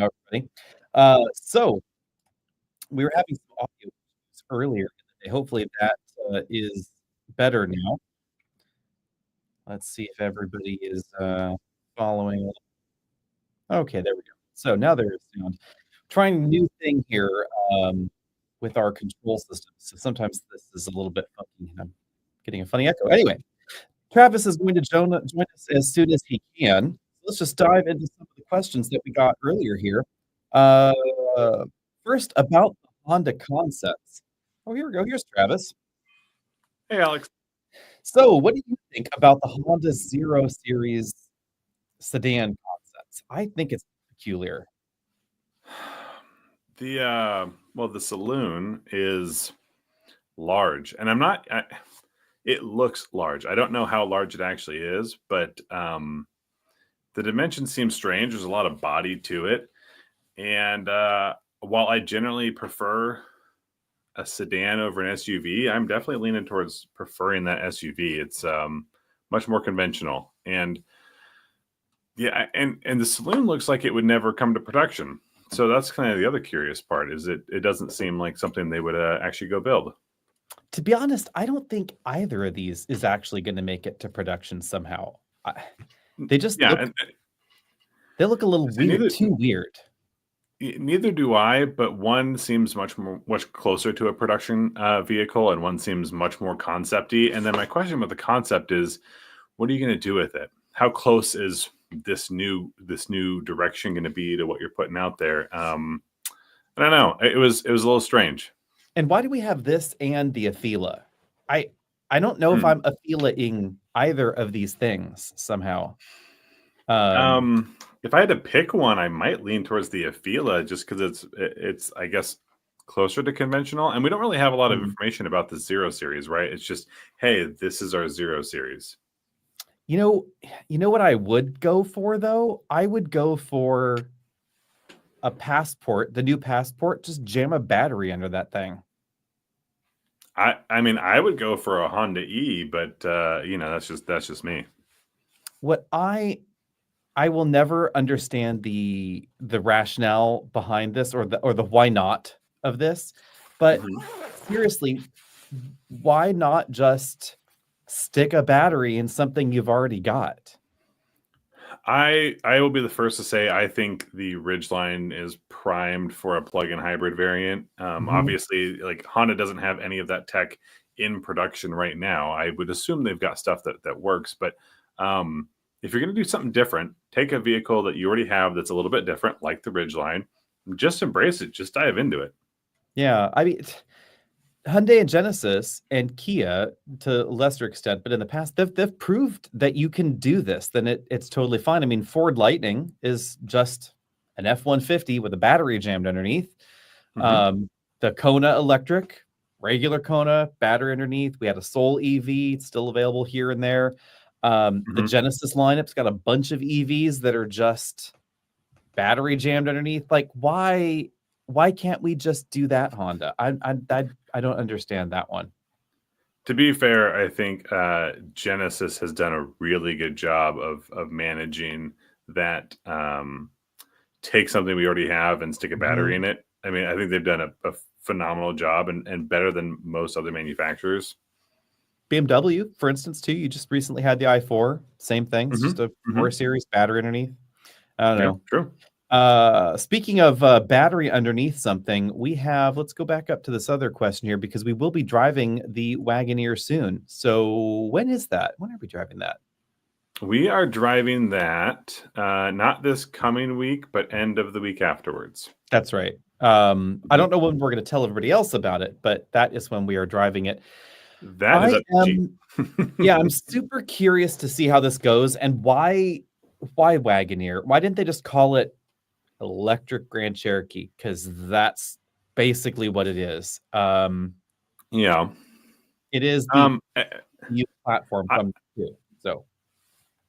now, everybody. So we were having some audio issues earlier in the day. Hopefully that is better now. Let's see if everybody is following. Okay, there we go. So now there is sound. Trying a new thing here with our control system. So sometimes this is a little bit funky. I'm getting a funny echo. Anyway, Travis is going to join us as soon as he can. Let's just dive into some of the questions that we got earlier here. First, about the Honda concepts. Oh, here we go. Here's Travis. Hey, Alex. So, what do you think about the Honda Zero Series sedan concepts? I think it's peculiar. The saloon is large, and it looks large. I don't know how large it actually is, but the dimensions seem strange. There's a lot of body to it, and while I generally prefer a sedan over an SUV, I'm definitely leaning towards preferring that SUV. It's much more conventional, and yeah, and the saloon looks like it would never come to production. So that's kind of the other curious part, is it doesn't seem like something they would actually go build. To be honest, I don't think either of these is actually going to make it to production somehow. They just they look a little weird, too weird. Neither do I, but one seems much closer to a production vehicle, and one seems much more concept-y. And then my question about the concept is, what are you going to do with it? How close is this new direction going to be to what you're putting out there? I don't know. It was a little strange. And why do we have this and the Afeela? I don't know if I'm Afeela-ing either of these things somehow. If I had to pick one, I might lean towards the Afeela, just because it's I guess closer to conventional, and we don't really have a lot of information about the Zero Series, right? It's just, hey, this is our Zero Series. You know what I would go for, though? I would go for a Passport, the new Passport. Just jam a battery under that thing. I mean, I would go for a Honda E, but that's just me. What I will never understand the rationale behind this, or the why not of this. But seriously, why not just stick a battery in something you've already got? I will be the first to say I think the Ridgeline is primed for a plug-in hybrid variant. Obviously, like, Honda doesn't have any of that tech in production right now. I would assume they've got stuff that works, but if you're going to do something different, take a vehicle that you already have that's a little bit different, like the Ridgeline. Just embrace it. Just dive into it. Yeah, I mean, Hyundai and Genesis and Kia to a lesser extent, but in the past they've proved that you can do this. Then it's totally fine. I mean, Ford Lightning is just an F-150 with a battery jammed underneath. The Kona electric, regular Kona, battery underneath. We had a Soul EV, it's still available here and there. The Genesis lineup's got a bunch of EVs that are just battery jammed underneath. Like, why can't we just do that, Honda? I don't understand that one. To be fair, I think Genesis has done a really good job of managing that. Take something we already have and stick a battery in it. I mean, I think they've done a phenomenal job, and better than most other manufacturers. BMW, for instance, too. You just recently had the i4. Same thing. It's just a 4 Series battery underneath. I don't know. True. Speaking of battery underneath something, let's go back up to this other question here, because we will be driving the Wagoneer soon. So when is that? When are we driving that? We are driving that not this coming week, but end of the week afterwards. That's right. I don't know when we're going to tell everybody else about it, but that is when we are driving it. I'm super curious to see how this goes, and why Wagoneer? Why didn't they just call it electric Grand Cherokee? Because that's basically what it is. It is the new platform from too. So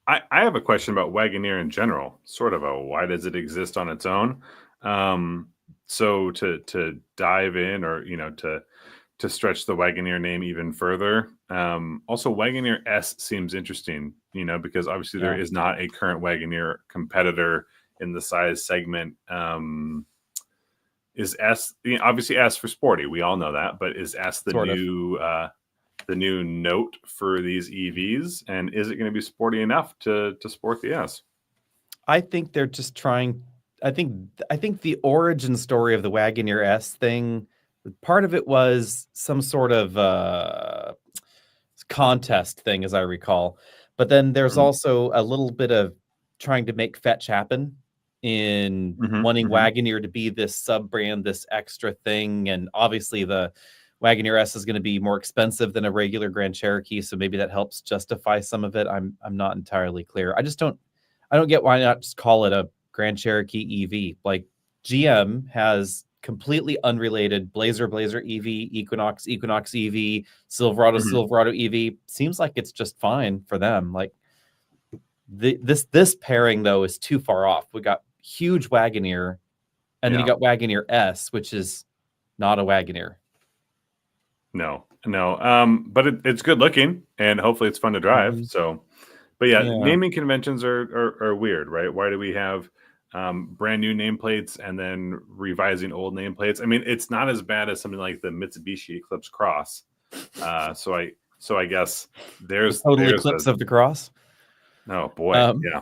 I have a question about Wagoneer in general. Sort of why does it exist on its own? So to dive in, or to stretch the Wagoneer name even further. Also, Wagoneer S seems interesting, because obviously there is not a current Wagoneer competitor in the size segment. Is S, obviously S for sporty? We all know that, but is S the new note for these EVs? And is it going to be sporty enough to sport the S? I think they're just trying. I think the origin story of the Wagoneer S thing, part of it was some sort of contest thing, as I recall. But then there's also a little bit of trying to make fetch happen in wanting Wagoneer to be this sub-brand, this extra thing. And obviously the Wagoneer S is going to be more expensive than a regular Grand Cherokee, so maybe that helps justify some of it. I'm not entirely clear. I don't get why not just call it a Grand Cherokee EV. Like GM has completely unrelated Blazer EV, Equinox EV, Silverado EV. Seems like it's just fine for them. Like this pairing though is too far off. We got huge Wagoneer, and then you got Wagoneer S, which is not a Wagoneer. No. But it's good looking, and hopefully it's fun to drive. So, but naming conventions are weird, right? Why do we have brand new nameplates and then revising old nameplates? I mean, it's not as bad as something like the Mitsubishi Eclipse Cross. So I guess there's the total eclipse of the Cross. Oh boy, yeah.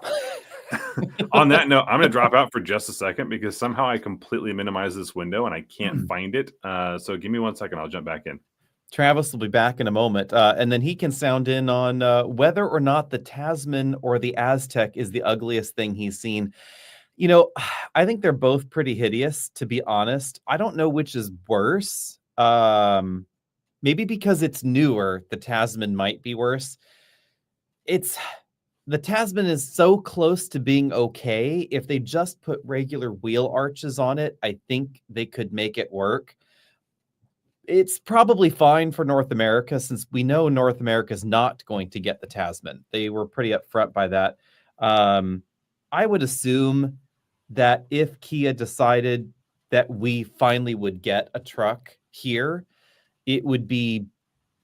On that note, I'm going to drop out for just a second because somehow I completely minimized this window and I can't find it. So give me 1 second. I'll jump back in. Travis will be back in a moment, and then he can sound in on whether or not the Tasman or the Aztec is the ugliest thing he's seen. You know, I think they're both pretty hideous, to be honest. I don't know which is worse. Maybe because it's newer, the Tasman might be worse. The Tasman is so close to being okay. If they just put regular wheel arches on it, I think they could make it work. It's probably fine for North America, since we know North America is not going to get the Tasman. They were pretty upfront by that. I would assume that if Kia decided that we finally would get a truck here, it would be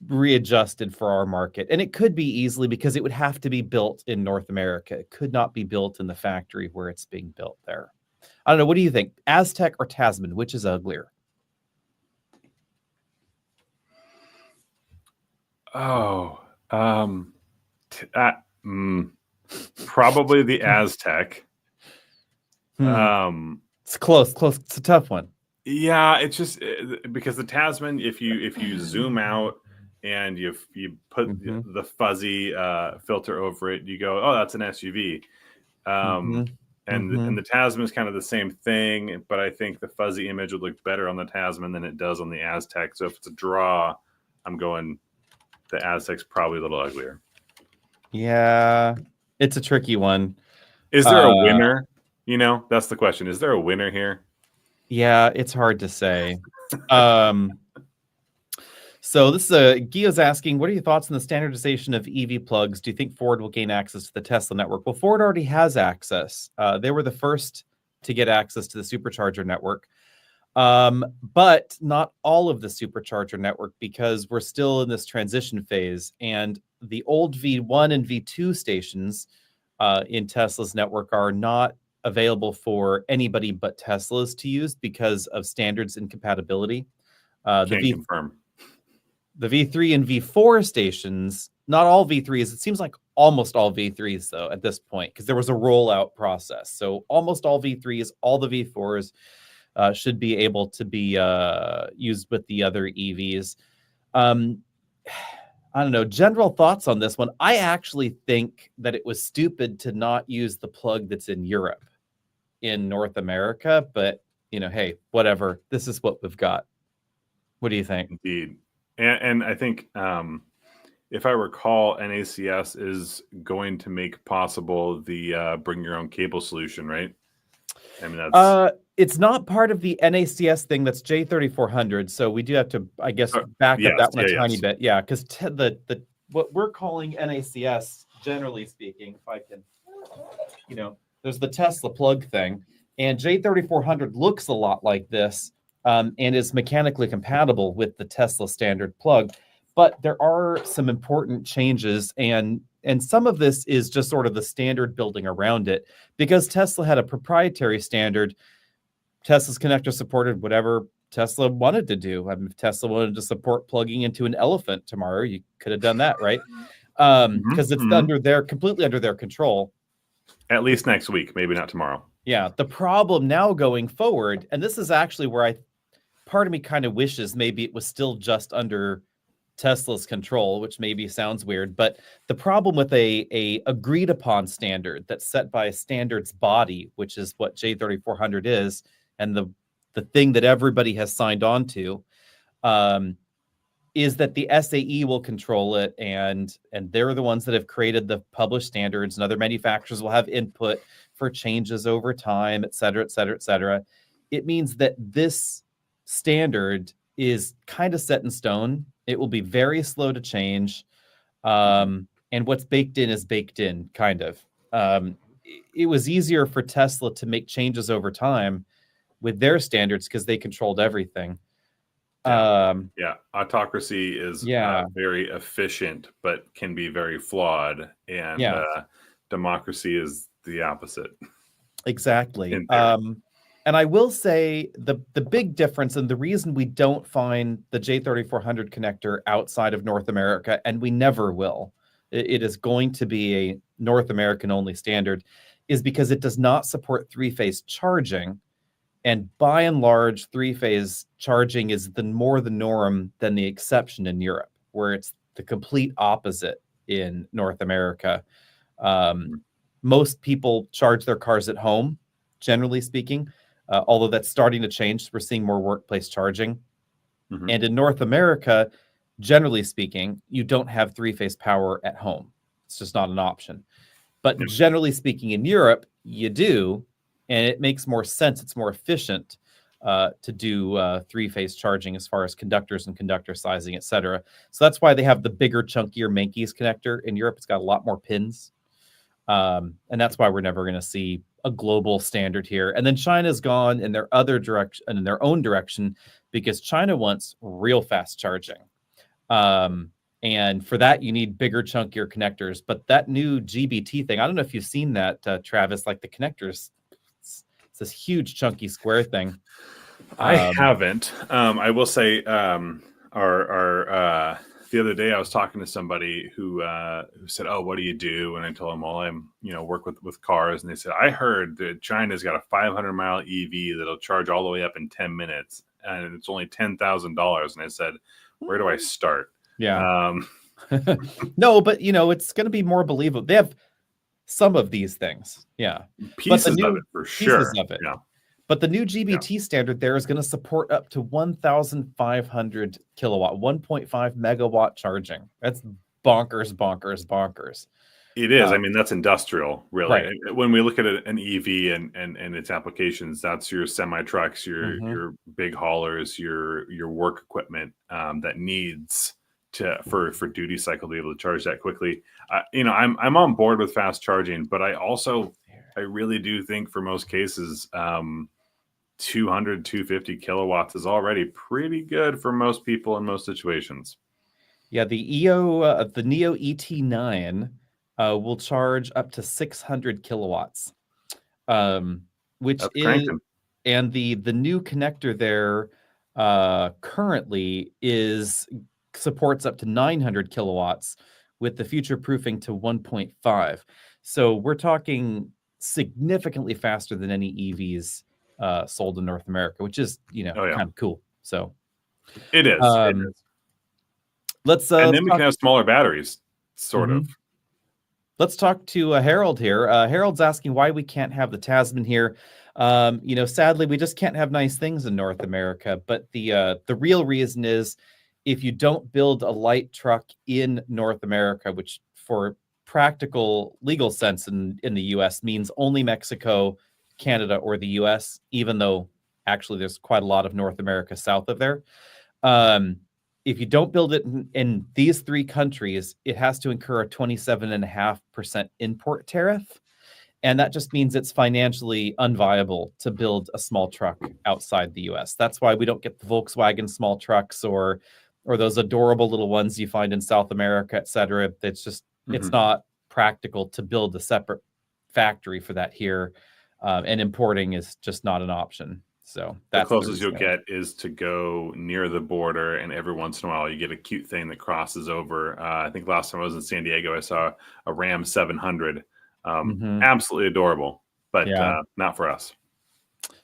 readjusted for our market. And it could be easily, because it would have to be built in North America. It could not be built in the factory where it's being built there. I don't know. What do you think? Aztec or Tasman? Which is uglier? Probably the Aztec. It's close. It's a tough one. Yeah, it's just because the Tasman, if you zoom out and you put the fuzzy filter over it, you go, oh, that's an SUV. And the Tasman is kind of the same thing, but I think the fuzzy image would look better on the Tasman than it does on the Aztec. So if it's a draw, I'm going the Aztec's probably a little uglier. Yeah, it's a tricky one. Is there a winner? You know, that's the question. Is there a winner here? Yeah, it's hard to say. So this is Gio's asking, what are your thoughts on the standardization of EV plugs? Do you think Ford will gain access to the Tesla network? Well, Ford already has access. They were the first to get access to the supercharger network. But not all of the supercharger network, because we're still in this transition phase, and the old V1 and V2 stations in Tesla's network are not available for anybody but Teslas to use because of standards incompatibility. Confirm. The V3 and V4 stations, not all V3s, it seems like almost all V3s though at this point, because there was a rollout process. So almost all V3s, all the V4s should be able to be used with the other EVs. I don't know. General thoughts on this one. I actually think that it was stupid to not use the plug that's in Europe in North America, but you know, hey, whatever. This is what we've got. What do you think? Indeed. And I think if I recall, NACS is going to make possible the bring your own cable solution, right? I mean, that's it's not part of the NACS thing. That's J3400. So we do have to, I guess, back up that one a tiny bit. Yeah, because the what we're calling NACS, generally speaking, if I can, you know, there's the Tesla plug thing, and J3400 looks a lot like this, and is mechanically compatible with the Tesla standard plug. But there are some important changes, and and some of this is just sort of the standard building around it, because Tesla had a proprietary standard. Tesla's connector supported whatever Tesla wanted to do. I mean, if Tesla wanted to support plugging into an elephant tomorrow, you could have done that, right? Because it's completely under their control. At least next week, maybe not tomorrow. Yeah. The problem now going forward, and this is actually where part of me kind of wishes maybe it was still just under Tesla's control, which maybe sounds weird, but the problem with a agreed upon standard that's set by a standards body, which is what J3400 is, and the thing that everybody has signed on to, is that the SAE will control it, and they're the ones that have created the published standards, and other manufacturers will have input for changes over time, et cetera, et cetera, et cetera. It means that this standard is kind of set in stone. It will be very slow to change. And what's baked in is baked in, kind of. It was easier for Tesla to make changes over time with their standards because they controlled everything. Autocracy is very efficient, but can be very flawed. And democracy is the opposite. Exactly. And I will say the big difference, and the reason we don't find the J3400 connector outside of North America, and we never will, it is going to be a North American only standard, is because it does not support three-phase charging. And by and large, three-phase charging is more the norm than the exception in Europe, where it's the complete opposite in North America. Most people charge their cars at home, generally speaking, although that's starting to change. We're seeing more workplace charging. And in North America, generally speaking, you don't have three-phase power at home. It's just not an option. But generally speaking, in Europe, you do, and it makes more sense. It's more efficient to do three-phase charging as far as conductors and conductor sizing, et cetera. So that's why they have the bigger, chunkier Menkes connector. In Europe, it's got a lot more pins. And that's why we're never going to see a global standard here. And then China's gone in their other direction, in their own direction, because China wants real fast charging. And for that, you need bigger, chunkier connectors. But that new GBT thing, I don't know if you've seen that, Travis, like the connectors, it's this huge, chunky square thing. I haven't. I will say, the other day I was talking to somebody who said, "Oh, what do you do?" And I told them, "Well, I'm work with cars." And they said, "I heard that China's got a 500-mile EV that'll charge all the way up in 10 minutes, and it's only $10,000." And I said, "Where do I start?" Yeah. No, but it's going to be more believable. They have some of these things, pieces of it for sure. Pieces of it. Yeah. But the new GBT standard there is going to support up to 1,500 kilowatt, 1.5 megawatt charging. That's bonkers. It is. I mean, that's industrial, really. Right. When we look at an EV and its applications, that's your semi trucks, your big haulers, your work equipment that needs for duty cycle to be able to charge that quickly. I'm on board with fast charging, but I really do think for most cases, 200, 250 kilowatts is already pretty good for most people in most situations. Yeah, the Neo ET9 will charge up to 600 kilowatts, which That's is cranking. And the new connector there currently supports up to 900 kilowatts with the future proofing to 1.5. So we're talking significantly faster than any EVs sold in North America, which is kind of cool. So it is. Let's and then we can have smaller batteries, sort of. Let's talk to Harold here. Harold's asking why we can't have the Tasman here. Sadly, we just can't have nice things in North America. But the real reason is if you don't build a light truck in North America, which for practical legal sense in the U.S. means only Mexico, Canada, or the U.S., even though actually there's quite a lot of North America south of there. If you don't build it in these three countries, it has to incur a 27.5% import tariff. And that just means it's financially unviable to build a small truck outside the U.S. That's why we don't get the Volkswagen small trucks or those adorable little ones you find in South America, et cetera. It's just, it's not practical to build a separate factory for that here, and importing is just not an option. So that's the closest you'll get is to go near the border, and every once in a while you get a cute thing that crosses over. I think last time I was in San Diego, I saw a Ram 700. Absolutely adorable, but not for us.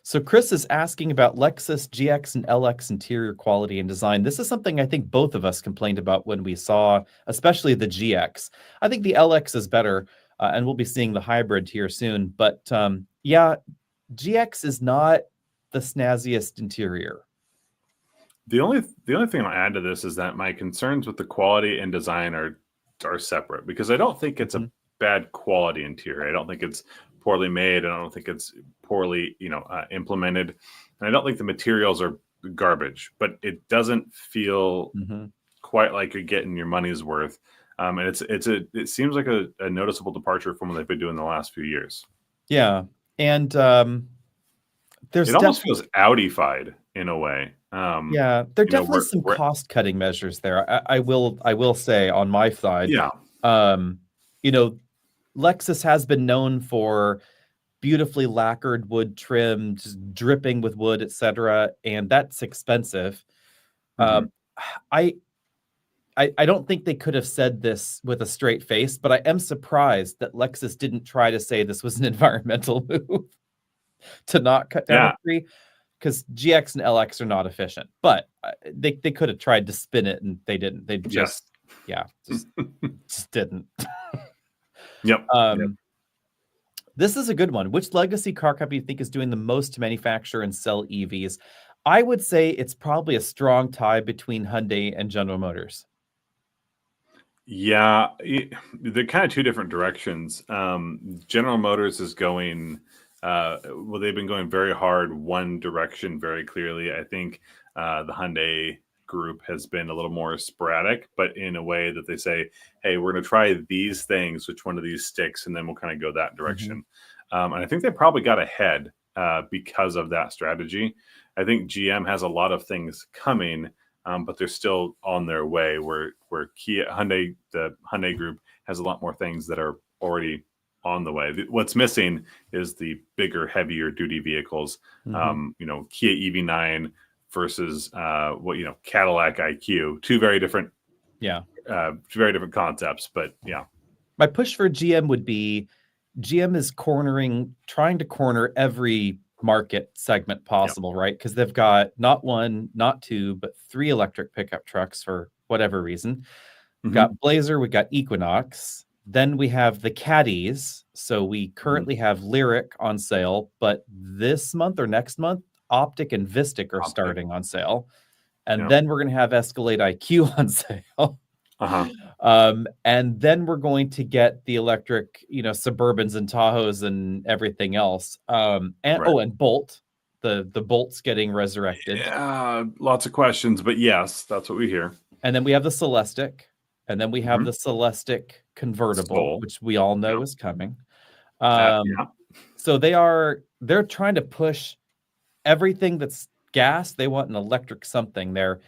So Chris is asking about Lexus GX and LX interior quality and design. This is something I think both of us complained about when we saw, especially the GX. I think the LX is better, and we'll be seeing the hybrid here soon. But yeah, GX is not the snazziest interior. The only thing I'll add to this is that my concerns with the quality and design are separate, because I don't think it's a bad quality interior. I don't think it's poorly made. I don't think it's poorly, implemented, and I don't think the materials are garbage. But it doesn't feel quite like you're getting your money's worth, and it seems like a noticeable departure from what they've been doing the last few years. Yeah, and it almost feels Audi-fied in a way. Yeah, there are definitely some cost-cutting measures there. I will say on my side, Lexus has been known for beautifully lacquered wood trim, just dripping with wood, etc., and that's expensive. I don't think they could have said this with a straight face, but I am surprised that Lexus didn't try to say this was an environmental move to not cut down a tree, because GX and LX are not efficient. But they could have tried to spin it, and they didn't. They just just didn't. Yep. This is a good one. Which legacy car company do you think is doing the most to manufacture and sell EVs? I would say it's probably a strong tie between Hyundai and General Motors. Yeah, they're kind of two different directions. General Motors is going, they've been going very hard one direction very clearly. I think the Hyundai group has been a little more sporadic, but in a way that they say, hey, we're going to try these things, which one of these sticks, and then we'll kind of go that direction. And I think they probably got ahead because of that strategy. I think GM has a lot of things coming, but they're still on their way, where the Hyundai group has a lot more things that are already on the way. What's missing is the bigger, heavier duty vehicles. Kia EV9 versus Cadillac IQ, two very different concepts. But my push for GM would be, GM is trying to corner every market segment possible, right? Because they've got not one, not two, but 3 electric pickup trucks for whatever reason. We've got Blazer, we've got Equinox, then we have the Caddies. So we currently have Lyric on sale, but this month or next month, Optiq and Vistic are starting on sale. And then we're going to have Escalade IQ on sale. And then we're going to get the electric, Suburbans and Tahoes and everything else. And Bolt, the Bolt's getting resurrected. Yeah, lots of questions, but yes, that's what we hear. And then we have the Celestiq, and then we have the Celestiq convertible, which we all know is coming. So they're trying to push everything that's gas. They want an electric something there.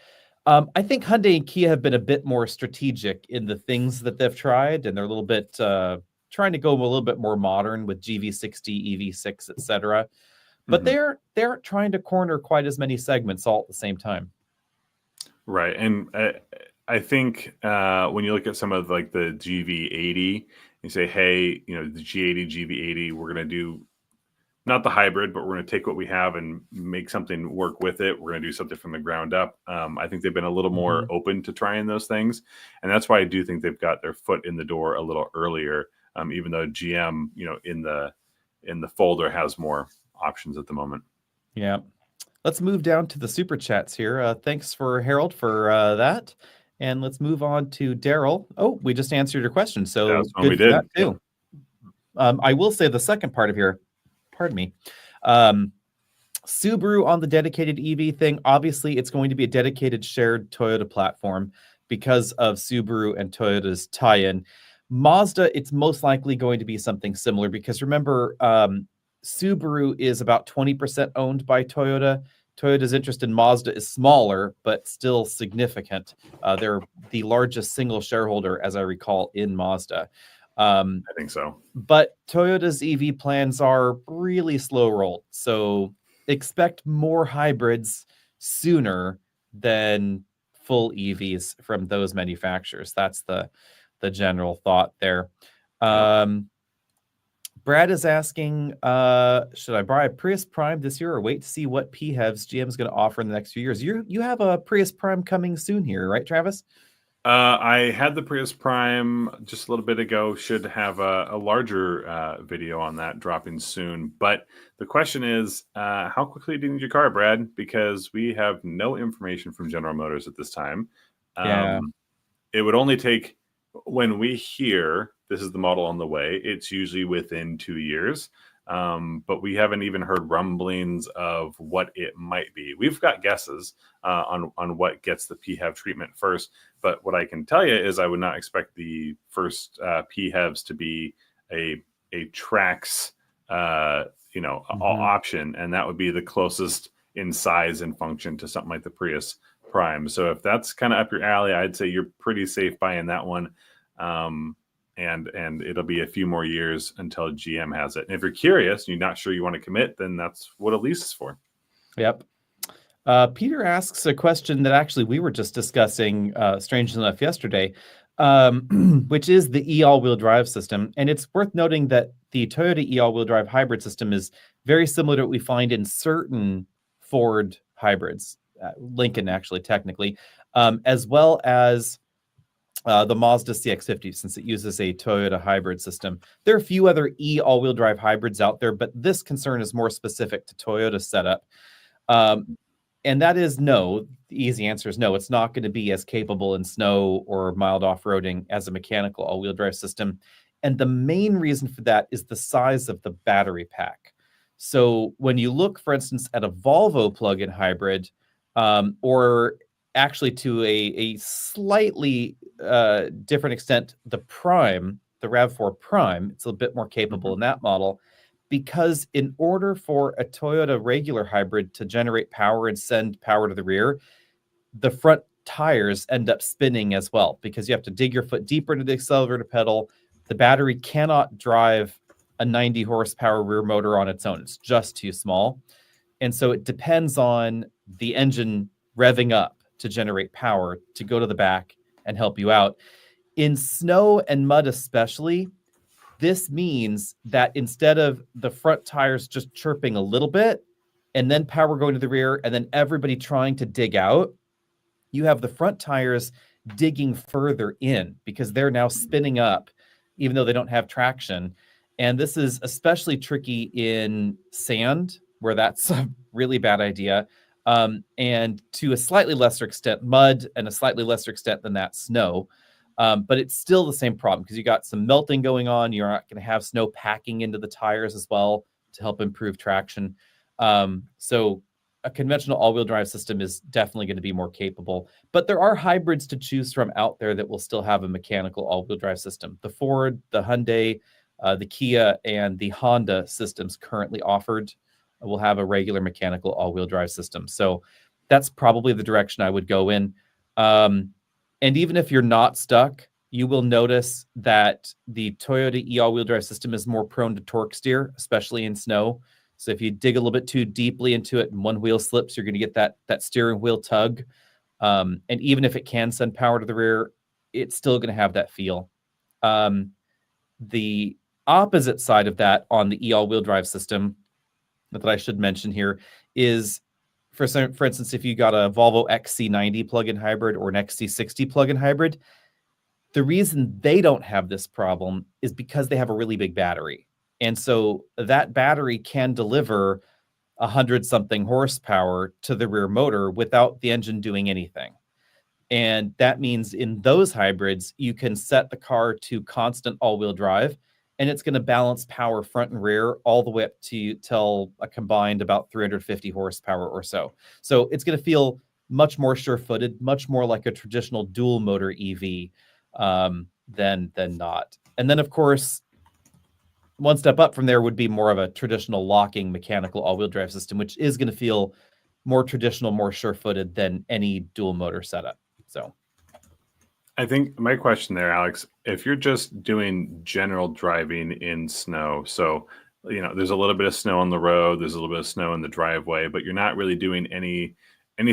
I think Hyundai and Kia have been a bit more strategic in the things that they've tried, and they're a little bit trying to go a little bit more modern with GV60, EV6, etc. But they're trying to corner quite as many segments all at the same time. Right, and I think when you look at some of like the GV80, you say, hey, the G80, GV80, we're going to do not the hybrid, but we're going to take what we have and make something work with it. We're going to do something from the ground up. I think they've been a little more open to trying those things. And that's why I do think they've got their foot in the door a little earlier, even though GM, in the folder has more options at the moment. Yeah. Let's move down to the super chats here. Thanks for Harold for that. And let's move on to Daryl. Oh, we just answered your question. So that's good we did. That too. I will say the second part of here, pardon me. Subaru on the dedicated EV thing. Obviously, it's going to be a dedicated shared Toyota platform because of Subaru and Toyota's tie-in. Mazda, it's most likely going to be something similar because remember, Subaru is about 20% owned by Toyota. Toyota's interest in Mazda is smaller, but still significant. They're the largest single shareholder, as I recall, in Mazda. I think so. But Toyota's EV plans are really slow rolled. So expect more hybrids sooner than full EVs from those manufacturers. That's the general thought there. Brad is asking, should I buy a Prius Prime this year or wait to see what PHEVs GM is going to offer in the next few years? You have a Prius Prime coming soon here, right, Travis? I had the Prius Prime just a little bit ago. Should have a larger video on that dropping soon. But the question is, how quickly do you need your car, Brad? Because we have no information from General Motors at this time. Yeah. It would only take, when we hear this is the model on the way, it's usually within 2 years. But we haven't even heard rumblings of what it might be. We've got guesses on what gets the PHEV treatment first. But what I can tell you is I would not expect the first PHEVs to be a Trax, option, and that would be the closest in size and function to something like the Prius Prime. So if that's kind of up your alley, I'd say you're pretty safe buying that one. And it'll be a few more years until GM has it. And if you're curious, you're not sure you want to commit, then that's what a lease is for. Yep. Peter asks a question that actually we were just discussing, strangely enough, yesterday, which is the e-all-wheel drive system. And it's worth noting that the Toyota e-all-wheel drive hybrid system is very similar to what we find in certain Ford hybrids, Lincoln actually, technically, as well as the Mazda CX-50, since it uses a Toyota hybrid system. There are a few other e-all-wheel drive hybrids out there, but this concern is more specific to Toyota's setup. And that is no. The easy answer is no. It's not going to be as capable in snow or mild off-roading as a mechanical all-wheel drive system. And the main reason for that is the size of the battery pack. So when you look, for instance, at a Volvo plug-in hybrid, or actually to a slightly different extent, the Prime, the RAV4 Prime, it's a bit more capable in that model, because in order for a Toyota regular hybrid to generate power and send power to the rear, the front tires end up spinning as well, because you have to dig your foot deeper into the accelerator pedal. The battery cannot drive a 90 horsepower rear motor on its own. It's just too small. And so it depends on the engine revving up to generate power to go to the back and help you out. In snow and mud especially, this means that instead of the front tires just chirping a little bit and then power going to the rear and then everybody trying to dig out, you have the front tires digging further in because they're now spinning up even though they don't have traction. And this is especially tricky in sand, where that's a really bad idea. And to a slightly lesser extent, mud, and a slightly lesser extent than that, snow. But it's still the same problem because you got some melting going on. You're not going to have snow packing into the tires as well to help improve traction. So a conventional all-wheel drive system is definitely going to be more capable. But there are hybrids to choose from out there that will still have a mechanical all-wheel drive system. The Ford, the Hyundai, the Kia, and the Honda systems currently offered will have a regular mechanical all-wheel drive system. So that's probably the direction I would go in. And even if you're not stuck, you will notice that the Toyota e-all-wheel drive system is more prone to torque steer, especially in snow. So if you dig a little bit too deeply into it and one wheel slips, you're going to get that steering wheel tug. And even if it can send power to the rear, it's still going to have that feel. The opposite side of that on the e-all-wheel drive system that I should mention here is, for instance, if you got a Volvo XC90 plug-in hybrid or an XC60 plug-in hybrid, the reason they don't have this problem is because they have a really big battery. And so that battery can deliver 100-something horsepower to the rear motor without the engine doing anything. And that means in those hybrids, you can set the car to constant all-wheel drive, and it's going to balance power front and rear all the way up to till a combined about 350 horsepower or so. So it's going to feel much more sure-footed, much more like a traditional dual motor EV than not. And then, of course, one step up from there would be more of a traditional locking mechanical all-wheel drive system, which is going to feel more traditional, more sure-footed than any dual motor setup. So I think my question there, Alex, if you're just doing general driving in snow, so there's a little bit of snow on the road, there's a little bit of snow in the driveway, but you're not really doing any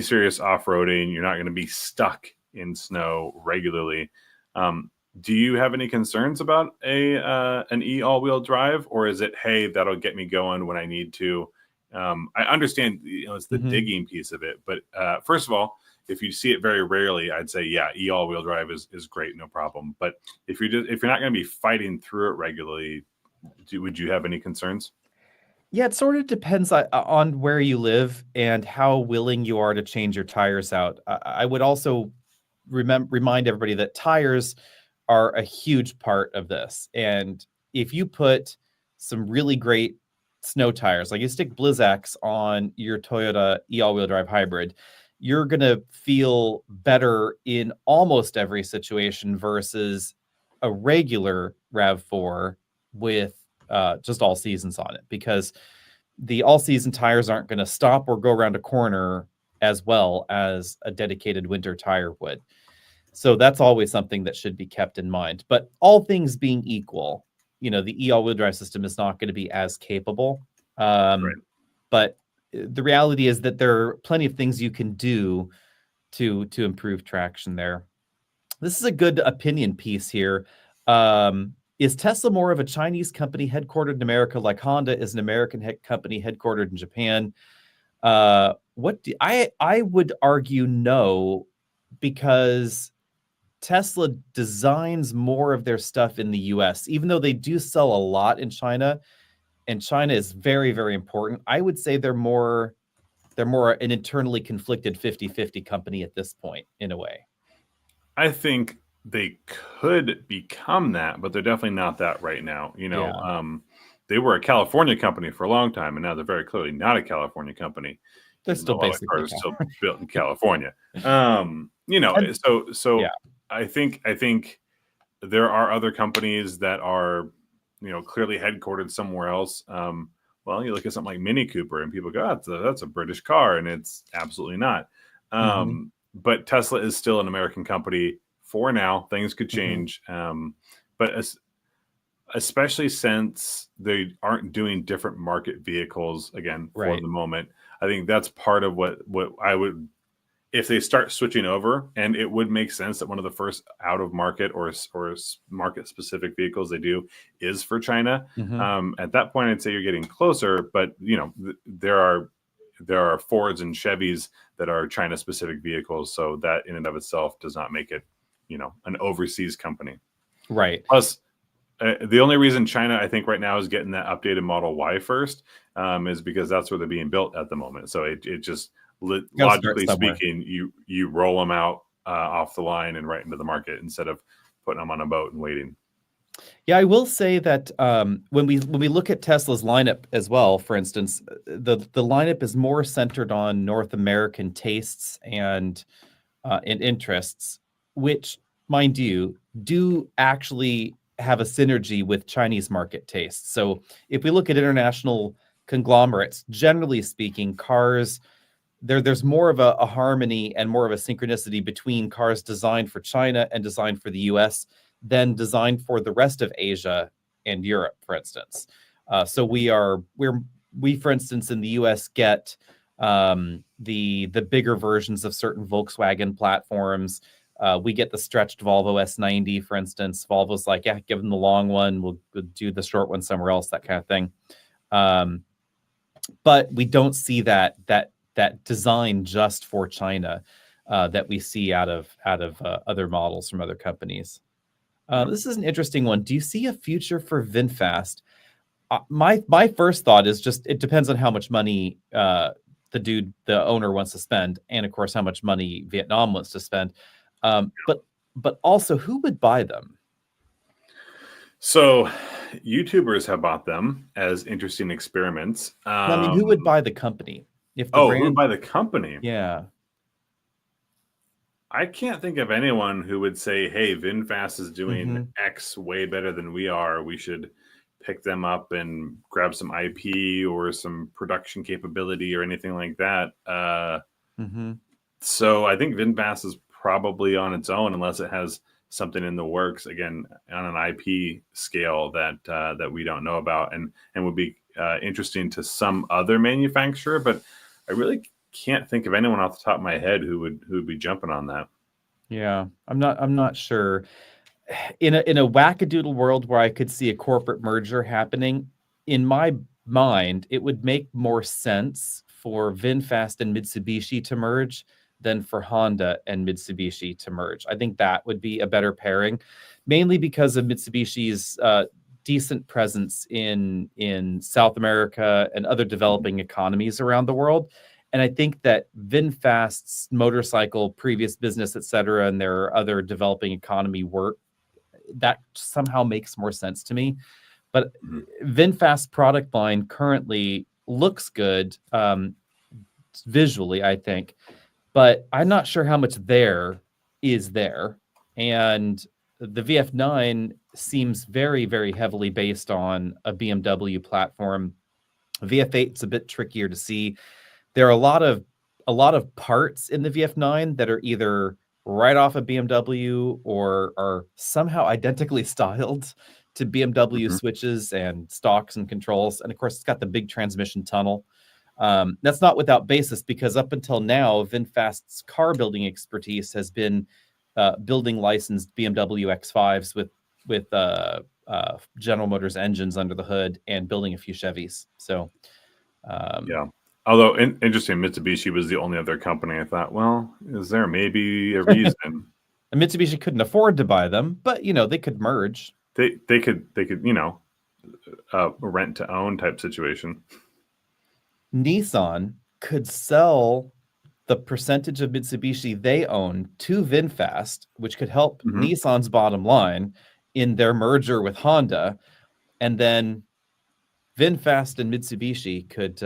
serious off-roading, you're not going to be stuck in snow regularly. Do you have any concerns about an e all-wheel drive, or is it, hey, that'll get me going when I need to? I understand, it's the digging piece of it, but first of all, if you see it very rarely, I'd say, yeah, e all-wheel drive is great, no problem. But if you're not going to be fighting through it regularly, would you have any concerns? Yeah, it sort of depends on where you live and how willing you are to change your tires out. I would also remind everybody that tires are a huge part of this. And if you put some really great snow tires, like you stick Blizzaks on your Toyota e-all-wheel drive hybrid, you're going to feel better in almost every situation versus a regular RAV4 with just all seasons on it, because the all season tires aren't going to stop or go around a corner as well as a dedicated winter tire would. So that's always something that should be kept in mind. But all things being equal, the e-all-wheel drive system is not going to be as capable. Right. But the reality is that there are plenty of things you can do to improve traction there. This is a good opinion piece here. Is Tesla more of a Chinese company headquartered in America, like Honda is an American company headquartered in Japan? I would argue no, because Tesla designs more of their stuff in the US, even though they do sell a lot in China, and China is very, very important. I would say they're more an internally conflicted 50-50 company at this point, in a way. I think they could become that, but they're definitely not that right now. They were a California company for a long time, and now they're very clearly not a California company. They're still basically cars still built in California. So I think there are other companies that are, clearly headquartered somewhere else. Well, you look at something like Mini Cooper, and people go, oh, that's a British car, and it's absolutely not. But Tesla is still an American company for now. Things could change, but especially since they aren't doing different market vehicles again for the moment. I think that's part of what I would, if they start switching over, and it would make sense that one of the first out of market or market specific vehicles they do is for China. At that point, I'd say you're getting closer, but there are Fords and Chevys that are China specific vehicles. So that in and of itself does not make it, an overseas company. Right. Plus, the only reason China, I think, right now is getting that updated Model Y first is because that's where they're being built at the moment. So it just, logically speaking, you roll them out off the line and right into the market instead of putting them on a boat and waiting. Yeah, I will say that when we look at Tesla's lineup as well, for instance, the lineup is more centered on North American tastes and interests, which, mind you, do actually have a synergy with Chinese market tastes. So if we look at international conglomerates, generally speaking, cars, there's more of a harmony and more of a synchronicity between cars designed for China and designed for the US than designed for the rest of Asia and Europe, for instance. So we, for instance, in the US get the bigger versions of certain Volkswagen platforms. We get the stretched Volvo S90, for instance. Volvo's like, yeah, give them the long one. We'll do the short one somewhere else, that kind of thing. But we don't see that design just for China that we see out of other models from other companies. This is an interesting one. Do you see a future for VinFast? My first thought is just it depends on how much money the owner wants to spend, and of course how much money Vietnam wants to spend. But also, who would buy them? So YouTubers have bought them as interesting experiments. I mean, who would buy the company? If the brand... who would buy the company? Yeah. I can't think of anyone who would say, hey, VinFast is doing X way better than we are. We should pick them up and grab some IP or some production capability or anything like that. So I think VinFast is probably on its own, unless it has something in the works, again, on an IP scale that we don't know about, and would be interesting to some other manufacturer. But I really can't think of anyone off the top of my head who would be jumping on that. Yeah, I'm not sure. In a wackadoodle world where I could see a corporate merger happening, in my mind, it would make more sense for VinFast and Mitsubishi to merge than for Honda and Mitsubishi to merge. I think that would be a better pairing, mainly because of Mitsubishi's decent presence in South America and other developing economies around the world. And I think that VinFast's motorcycle, previous business, et cetera, and their other developing economy work, that somehow makes more sense to me. But VinFast product line currently looks good visually, I think, but I'm not sure how much there is there. And the VF9 seems very, very heavily based on a BMW platform. VF8's a bit trickier to see. There are a lot of parts in the VF9 that are either right off of BMW or are somehow identically styled to BMW switches and stalks and controls. And of course, it's got the big transmission tunnel. That's not without basis, because up until now, VinFast's car building expertise has been building licensed BMW X5s with General Motors engines under the hood and building a few Chevys. So, yeah. Although interesting, Mitsubishi was the only other company. I thought, well, is there maybe a reason? And Mitsubishi couldn't afford to buy them, but they could merge. They could rent to own type situation. Nissan could sell the percentage of Mitsubishi they own to VinFast, which could help Nissan's bottom line in their merger with Honda, and then VinFast and Mitsubishi could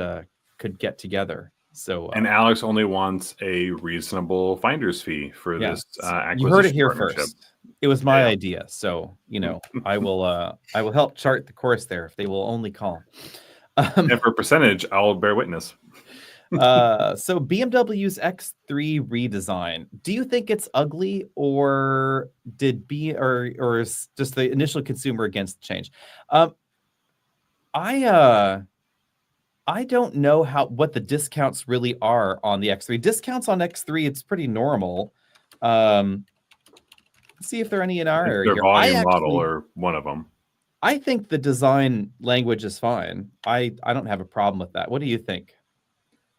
get together. So, and Alex only wants a reasonable finder's fee for this acquisition. You heard it here first. It was my idea, so I will help chart the course there if they will only call. And for percentage, I'll bear witness. So BMW's X3 redesign. Do you think it's ugly, or or is just the initial consumer against the change? I don't know what the discounts really are on the X3. Discounts on X3, it's pretty normal. Let's see if there are any in our area. Their volume model or one of them. I think the design language is fine. I don't have a problem with that. What do you think?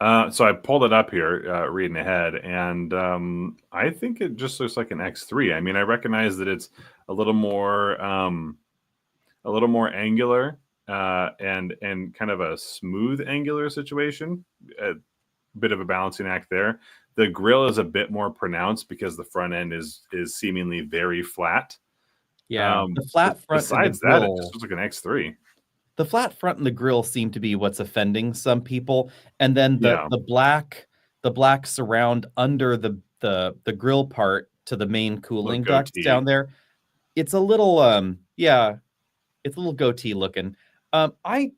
So I pulled it up here, reading ahead, and I think it just looks like an X3. I mean, I recognize that it's a little more angular. And kind of a smooth angular situation, a bit of a balancing act there. The grille is a bit more pronounced because the front end is seemingly very flat. Yeah, the flat front. Besides that, it just looks like an X3. The flat front and the grille seem to be what's offending some people, and then the black surround under the grille part to the main cooling ducts down there. It's a little it's a little goatee looking. It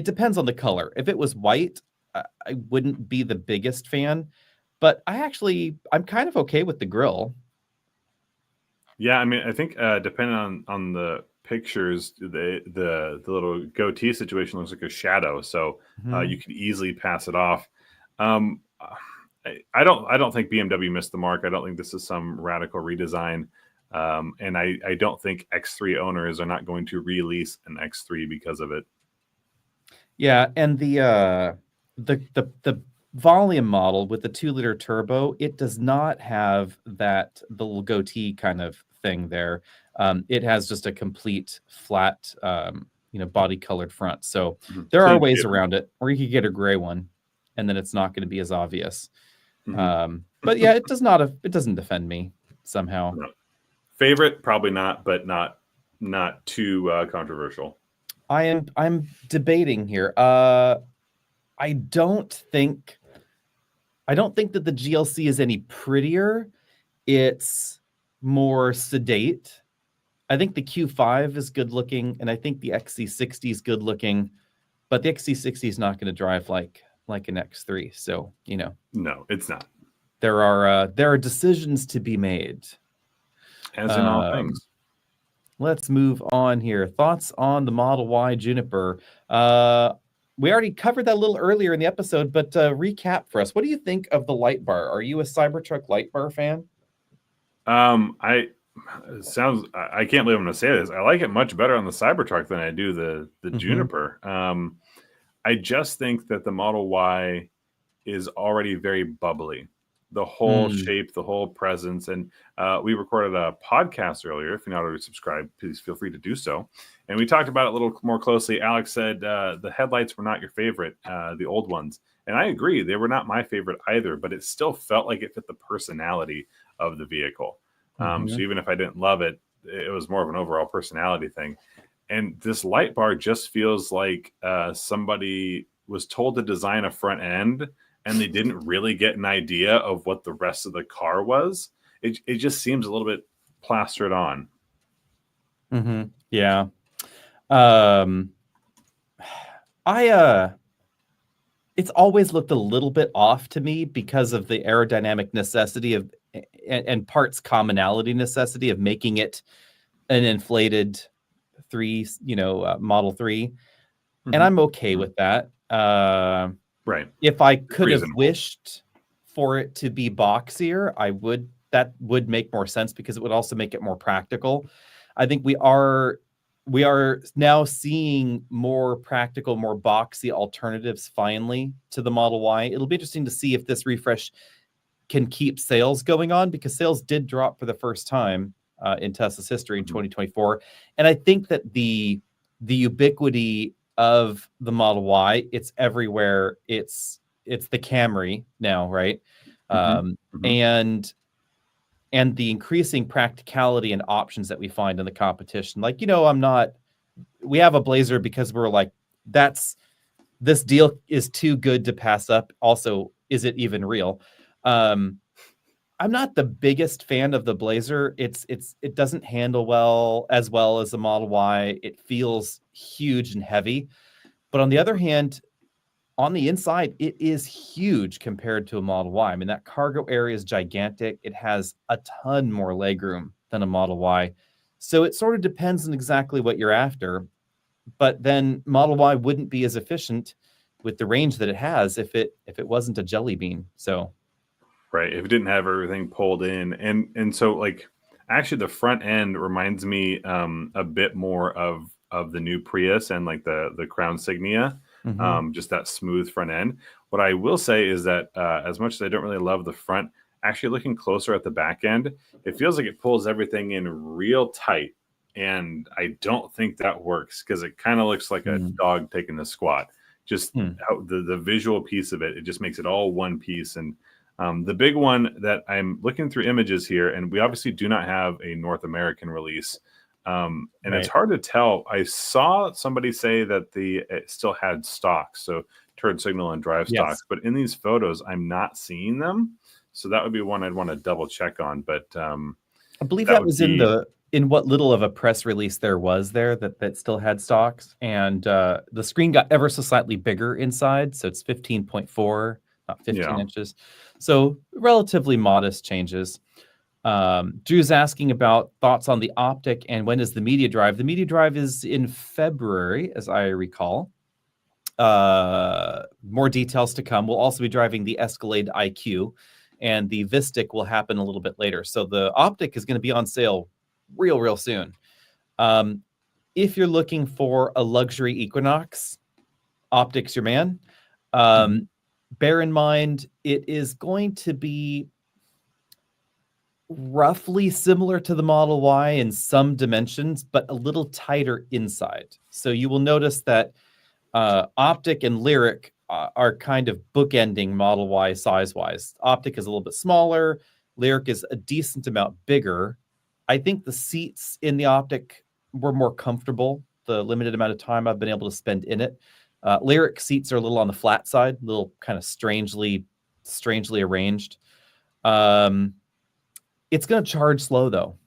depends on the color. If it was white, I wouldn't be the biggest fan, but I'm kind of okay with the grille. Yeah, I mean, I think depending on the pictures, the little goatee situation looks like a shadow, so you could easily pass it off. I don't think BMW missed the mark. I don't think this is some radical redesign. And I don't think X3 owners are not going to release an X3 because of it. Yeah, and the volume model with the 2-liter turbo, it does not have the little goatee kind of thing there. It has just a complete flat, body colored front. So there are ways around it, or you could get a gray one, and then it's not going to be as obvious. But yeah, it doesn't offend me somehow. No. Favorite, probably not, but not too controversial. I'm debating here. I don't think that the GLC is any prettier. It's more sedate. I think the Q5 is good looking, and I think the XC60 is good looking, but the XC60 is not going to drive like an X3. So no, it's not. there are decisions to be made. As in all things. Let's move on here. Thoughts on the Model Y Juniper? We already covered that a little earlier in the episode, but recap for us. What do you think of the light bar? Are you a Cybertruck light bar fan? I can't believe I'm going to say this. I like it much better on the Cybertruck than I do the Juniper. I just think that the Model Y is already very bubbly. The whole shape, the whole presence. And we recorded a podcast earlier. If you're not already subscribed, please feel free to do so. And we talked about it a little more closely. Alex said the headlights were not your favorite, the old ones. And I agree. They were not my favorite either, but it still felt like it fit the personality of the vehicle. So even if I didn't love it, it was more of an overall personality thing. And this light bar just feels like somebody was told to design a front end and they didn't really get an idea of what the rest of the car was. It just seems a little bit plastered on. Yeah. It's always looked a little bit off to me because of the aerodynamic necessity of and parts commonality necessity of making it an inflated Model 3. And I'm okay with that. Right. If I could have wished for it to be boxier, that would make more sense because it would also make it more practical. I think we are now seeing more practical, more boxy alternatives finally to the Model Y. It'll be interesting to see if this refresh can keep sales going on, because sales did drop for the first time in Tesla's history in 2024. And I think that the ubiquity of the Model Y, it's everywhere. It's the Camry now, right? And the increasing practicality and options that we find in the competition. Like, we have a Blazer because we're like, this deal is too good to pass up. Also, is it even real? I'm not the biggest fan of the Blazer. It doesn't handle as well as the Model Y. It feels huge and heavy. But on the other hand, on the inside, it is huge compared to a Model Y. I mean, that cargo area is gigantic. It has a ton more legroom than a Model Y. So it sort of depends on exactly what you're after. But then Model Y wouldn't be as efficient with the range that it has if it wasn't a jelly bean. So, right, if it didn't have everything pulled in, and so like actually the front end reminds me a bit more of the new Prius and like the Crown Signia, just that smooth front end. What I will say is that as much as I don't really love the front, actually looking closer at the back end, it feels like it pulls everything in real tight. And I don't think that works because it kind of looks like a dog taking a squat. Just how the visual piece of it just makes it all one piece. And the big one that I'm looking through images here, and we obviously do not have a North American release. And it's hard to tell. I saw somebody say that it still had stocks, so turn signal and drive stocks. But in these photos, I'm not seeing them. So that would be one I'd want to double check on. But I believe that was in what little of a press release there was there that still had stocks. And the screen got ever so slightly bigger inside. So it's 15.4, not 15 inches. So relatively modest changes. Drew's asking about thoughts on the Optiq and when is the media drive. The media drive is in February, as I recall. More details to come. We'll also be driving the Escalade IQ, and the Vistiq will happen a little bit later. So the Optiq is going to be on sale real soon. If you're looking for a luxury Equinox, Optiq's your man. Bear in mind, it is going to be roughly similar to the Model Y in some dimensions, but a little tighter inside. So you will notice that Optiq and Lyriq are kind of bookending Model Y size-wise. Optiq is a little bit smaller. Lyriq is a decent amount bigger. I think the seats in the Optiq were more comfortable the limited amount of time I've been able to spend in it. Lyriq seats are a little on the flat side, a little kind of strangely arranged. It's going to charge slow, though.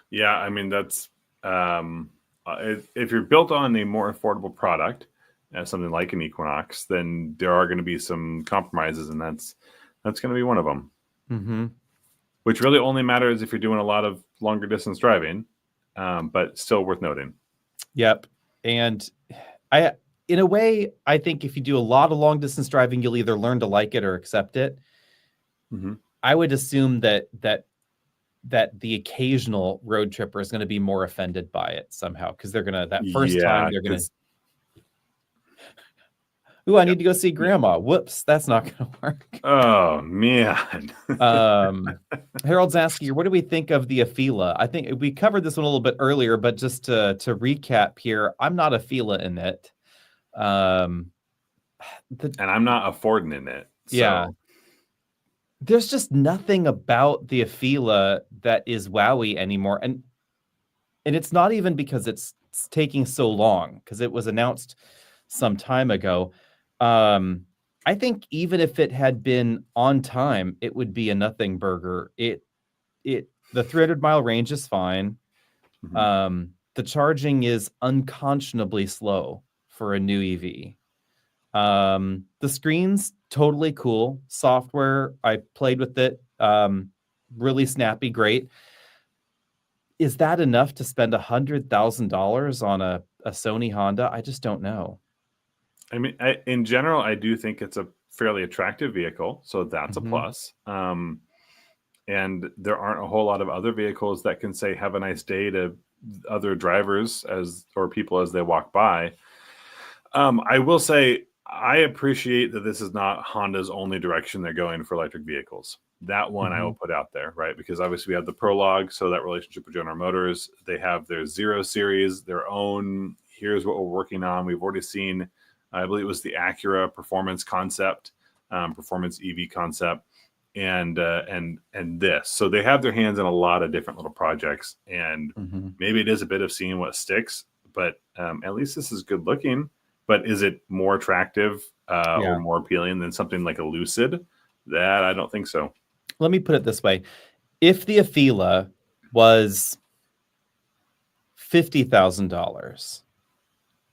Yeah, I mean, that's if you're built on a more affordable product, something like an Equinox, then there are going to be some compromises, and That's going to be one of them. Mm-hmm. Which really only matters if you're doing a lot of longer distance driving, but still worth noting. Yep. And in a way, I think if you do a lot of long distance driving, you'll either learn to like it or accept it. Mm-hmm. I would assume that the occasional road tripper is going to be more offended by it somehow, because they're going to, that first time, they're going to, ooh, I need to go see grandma. Whoops, that's not going to work. Oh, man. Harold's asking, what do we think of the Afeela? I think we covered this one a little bit earlier, but just to recap here, I'm not Afeela in it. And I'm not affording in it. So. Yeah. There's just nothing about the Afeela that is wowy anymore. And it's not even because it's taking so long, because it was announced some time ago. I think even if it had been on time, it would be a nothing burger. The 300-mile range is fine. Mm-hmm. The charging is unconscionably slow for a new EV. The screen's totally cool. Software, I played with it. Really snappy, great. Is that enough to spend $100,000 on a Sony Honda? I just don't know. I mean, in general, I do think it's a fairly attractive vehicle, so that's mm-hmm. a plus. And there aren't a whole lot of other vehicles that can say "Have a nice day" to other drivers or people as they walk by. I will say I appreciate that this is not Honda's only direction they're going for electric vehicles. That one mm-hmm. I will put out there, right? Because obviously we have the Prologue, so that relationship with General Motors. They have their Zero Series, their own. Here's what we're working on. We've already seen. I believe it was the Acura performance concept, performance EV concept, and this. So they have their hands in a lot of different little projects, and mm-hmm. maybe it is a bit of seeing what sticks, but at least this is good looking. But is it more attractive or more appealing than something like a Lucid? That I don't think so. Let me put it this way. If the Afeela was $50,000,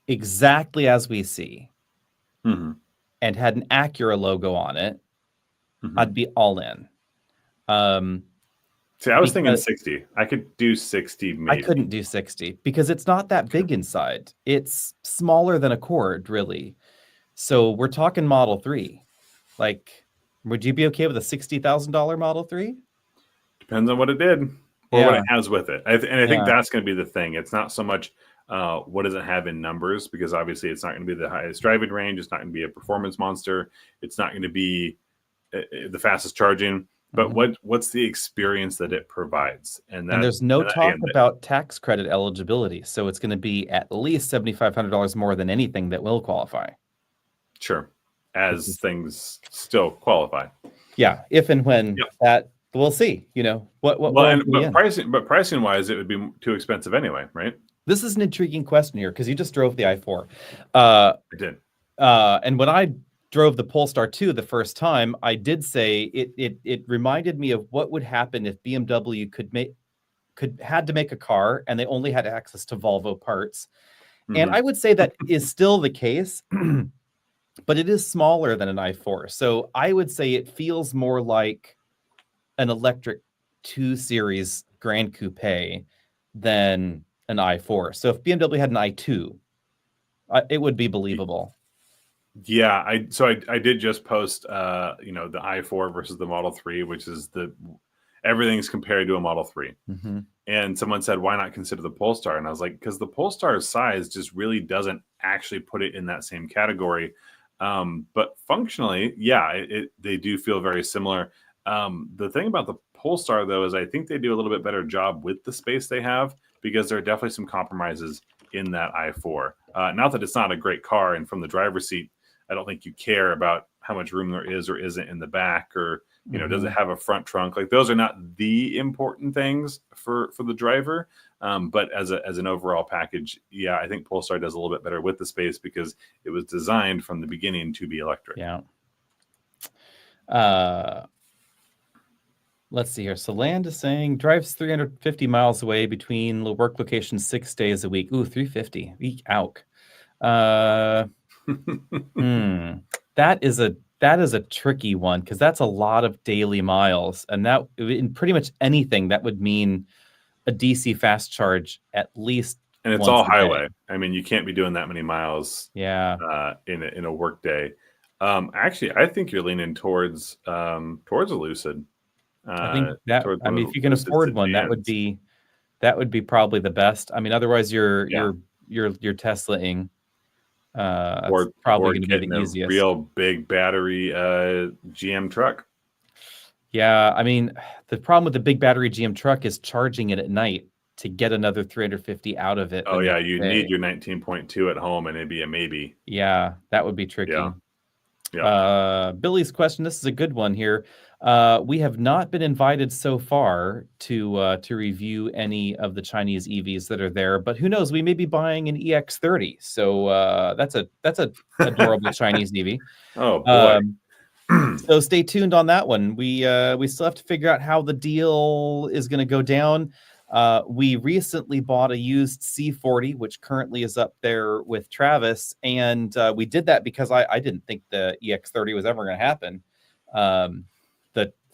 exactly as we see, mm-hmm. and had an Acura logo on it, mm-hmm. I'd be all in. See, I was thinking 60. I could do 60 maybe. I couldn't do 60 because it's not that big inside. It's smaller than Accord, really. So we're talking Model 3. Like, would you be okay with a $60,000 Model 3? Depends on what it did or what it has with it. I think that's going to be the thing. It's not so much what does it have in numbers, because obviously it's not going to be the highest driving range. It's not going to be a performance monster. It's not going to be the fastest charging. But mm-hmm. what's the experience that it provides? And there's no talk about tax credit eligibility. So it's going to be at least $7,500 more than anything that will qualify. Sure. As things still qualify. Yeah. If and when that, we'll see, but pricing wise, it would be too expensive anyway, right? This is an intriguing question here, because you just drove the i4. I did. And when I drove the Polestar 2 the first time, I did say it reminded me of what would happen if BMW had to make a car and they only had access to Volvo parts. Mm-hmm. And I would say that is still the case, but it is smaller than an i4. So I would say it feels more like an electric 2 Series Grand Coupe than an i4. So if BMW had an i2, it would be believable. Yeah, I did just post the i4 versus the Model 3, which is everything's compared to a Model 3. Mm-hmm. And someone said, why not consider the Polestar? And I was like, because the Polestar's size just really doesn't actually put it in that same category. But functionally, they do feel very similar. The thing about the Polestar, though, is I think they do a little bit better job with the space they have, because there are definitely some compromises in that i4. Not that it's not a great car, and from the driver's seat, I don't think you care about how much room there is or isn't in the back, or mm-hmm. does it have a front trunk? Like, those are not the important things for the driver. But as an overall package, I think Polestar does a little bit better with the space, because it was designed from the beginning to be electric. Yeah. Let's see here. So Land is saying drives 350 miles away between work locations 6 days a week. Ooh, 350. Eek, out. That is a That is a tricky one because that's a lot of daily miles, and that in pretty much anything that would mean a DC fast charge at least And it's once all a day. highway. I mean, you can't be doing that many miles Yeah. in a work day. Actually, I think you're leaning towards a Lucid. I think that, Towards I one mean, of if the you can Lucid afford one, that would sedans. be probably the best. I mean, otherwise you're Yeah. you're Tesla-ing. That's Or probably going to be getting the a easiest. real big battery GM truck. Yeah, I mean, the problem with the big battery GM truck is charging it at night to get another 350 out of it the Oh yeah, next you day. need your 19.2 at home, and it'd be a maybe. Yeah, that would be tricky. Yeah. Billy's question, this is a good one here. We have not been invited so far to review any of the Chinese EVs that are there, but who knows? We may be buying an EX30. So that's a adorable Chinese EV. Oh boy. So stay tuned on that one. We still have to figure out how the deal is going to go down. We recently bought a used C40, which currently is up there with Travis, and we did that because I didn't think the EX30 was ever going to happen.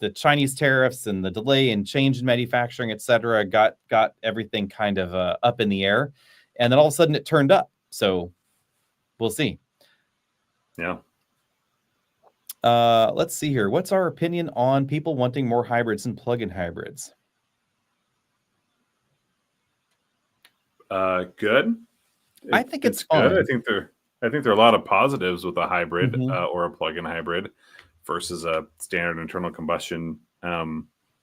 The Chinese tariffs and the delay and change in manufacturing, etc., got everything kind of up in the air, and then all of a sudden it turned up. So we'll see. Yeah. Let's see here. What's our opinion on people wanting more hybrids and plug-in hybrids? Good. I think it's good. fine. I think there are a lot of positives with a hybrid or a plug-in hybrid versus a standard internal combustion.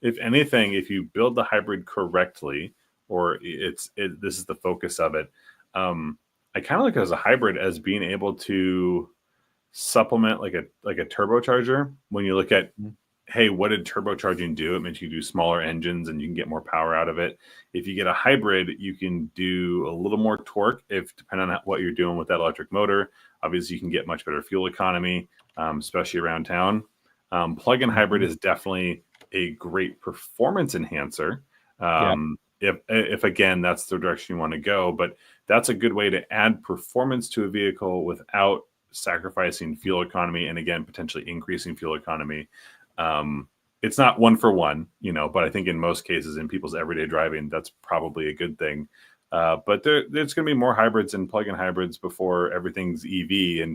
If anything, if you build the hybrid correctly, or this is the focus of it, I kind of look at it as a hybrid as being able to supplement like a turbocharger. When you look at, hey, what did turbocharging do? It means you do smaller engines and you can get more power out of it. If you get a hybrid, you can do a little more torque, depending on what you're doing with that electric motor. Obviously, you can get much better fuel economy, especially around town. Plug-in hybrid is definitely a great performance enhancer. If again, that's the direction you want to go, but that's a good way to add performance to a vehicle without sacrificing fuel economy, and again, potentially increasing fuel economy. It's not one for one, but I think in most cases in people's everyday driving, that's probably a good thing. But there's going to be more hybrids and plug-in hybrids before everything's EV.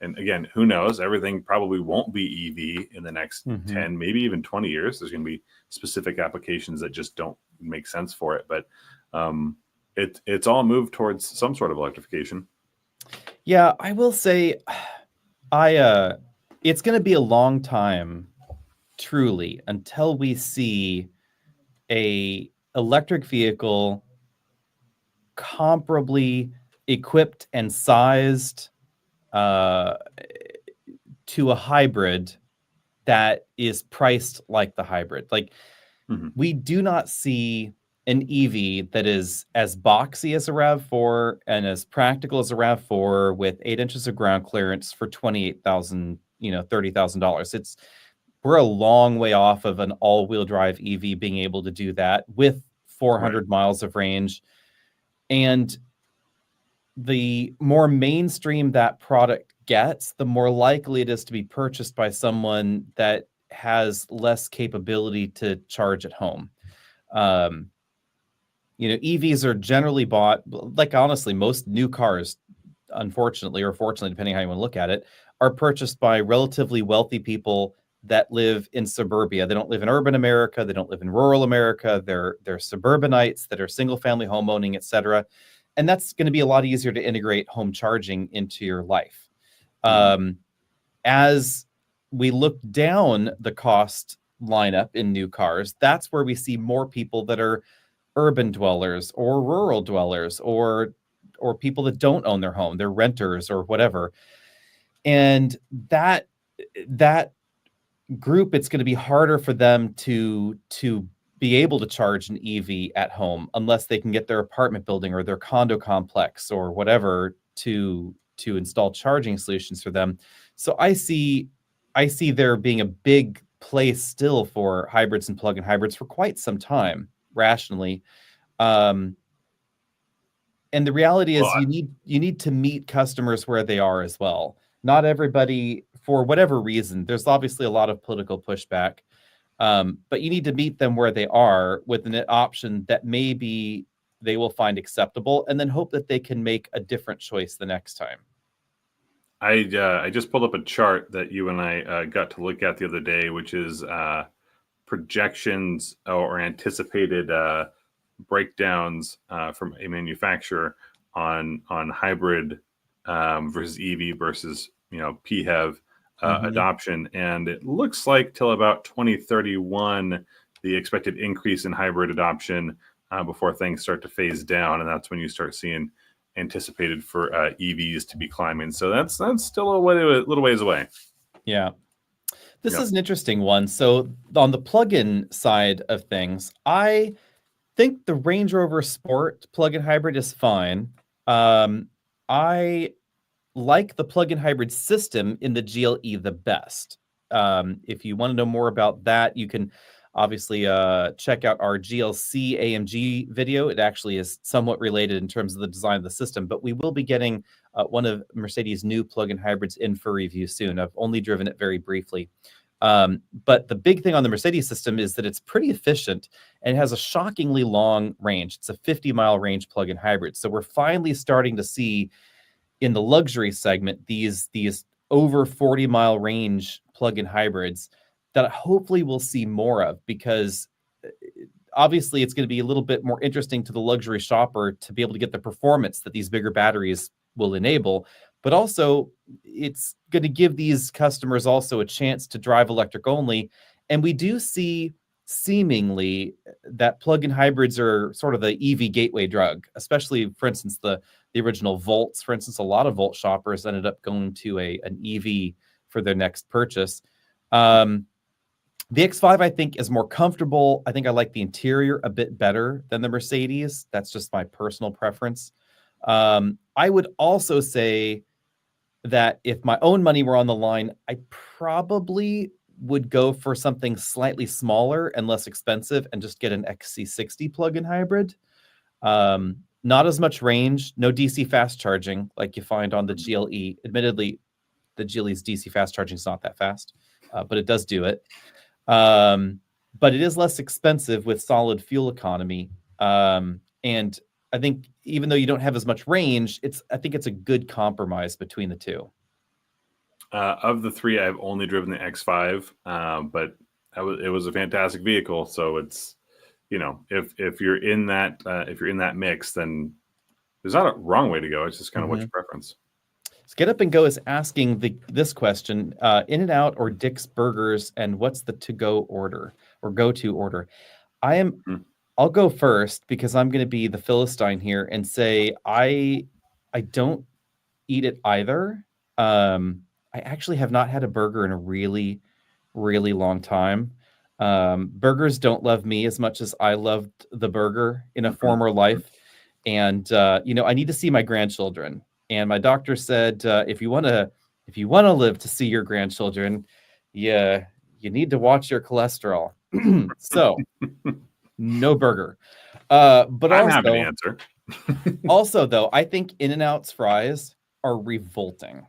And again, who knows? Everything probably won't be EV in the next 10, maybe even 20 years. There's going to be specific applications that just don't make sense for it. But it's all moved towards some sort of electrification. Yeah, I will say, it's going to be a long time, truly, until we see a electric vehicle comparably equipped and sized to a hybrid that is priced like the hybrid. Like, we do not see an EV that is as boxy as a RAV4 and as practical as a RAV4 with 8 inches of ground clearance for $28,000, $30,000. We're a long way off of an all-wheel drive EV being able to do that with 400 miles of range. And the more mainstream that product gets, the more likely it is to be purchased by someone that has less capability to charge at home. EVs are generally bought, like honestly, most new cars, unfortunately or fortunately, depending how you want to look at it, are purchased by relatively wealthy people that live in suburbia. They don't live in urban America. They don't live in rural America. They're suburbanites that are single-family homeowning, etc. And that's going to be a lot easier to integrate home charging into your life. As we look down the cost lineup in new cars, that's where we see more people that are urban dwellers or rural dwellers or people that don't own their home, they're renters or whatever. And that group, it's going to be harder for them to be able to charge an EV at home unless they can get their apartment building or their condo complex or whatever to install charging solutions for them. So I see there being a big place still for hybrids and plug-in hybrids for quite some time, rationally. And the reality is you need to meet customers where they are as well. not everybody, for whatever reason, there's obviously a lot of political pushback, but you need to meet them where they are with an option that maybe they will find acceptable, and then hope that they can make a different choice the next time. I just pulled up a chart that you and I got to look at the other day, which is projections or anticipated breakdowns from a manufacturer on hybrid versus EV versus PHEV adoption, and it looks like till about 2031 the expected increase in hybrid adoption before things start to phase down, and that's when you start seeing anticipated for EVs to be climbing. So that's still a little ways away. Yeah. This is an interesting one. So on the plug-in side of things, I think the Range Rover Sport plug-in hybrid is fine. I like the plug-in hybrid system in the GLE the best. If you want to know more about that, you can obviously check out our GLC AMG video. It actually is somewhat related in terms of the design of the system, but we will be getting one of Mercedes' new plug-in hybrids in for review soon. I've only driven it very briefly. But the big thing on the Mercedes system is that it's pretty efficient and has a shockingly long range. It's a 50-mile range plug-in hybrid. So we're finally starting to see in the luxury segment these over 40-mile range plug-in hybrids that hopefully we'll see more of, because obviously it's going to be a little bit more interesting to the luxury shopper to be able to get the performance that these bigger batteries will enable, but also it's going to give these customers also a chance to drive electric only. And we do see seemingly that plug-in hybrids are sort of the EV gateway drug, especially, for instance, the original Volts. For instance, a lot of Volt shoppers ended up going to an EV for their next purchase. The X5, I think, is more comfortable. I think I like the interior a bit better than the Mercedes. That's just my personal preference. I would also say that if my own money were on the line, I probably would go for something slightly smaller and less expensive and just get an XC60 plug-in hybrid. Not as much range, no DC fast charging like you find on the GLE. Admittedly, the GLE's DC fast charging is not that fast, but it does do it. But it is less expensive with solid fuel economy. And I think even though you don't have as much range, I think it's a good compromise between the two. Of the three, I've only driven the X5, but it was a fantastic vehicle. So it's, if you're in that mix, then there's not a wrong way to go. It's just kind of what's your preference. Get Up and Go is asking this question: In-N-Out or Dick's Burgers, and what's the to-go order or go-to order? I'll go first because I'm going to be the Philistine here and say I don't eat it either. I actually have not had a burger in a really, really long time. Burgers don't love me as much as I loved the burger in a former life. And, I need to see my grandchildren. And my doctor said, if you want to live to see your grandchildren, you need to watch your cholesterol. So no burger. But I'm happy to answer. Also, though, I think In-N-Out's fries are revolting.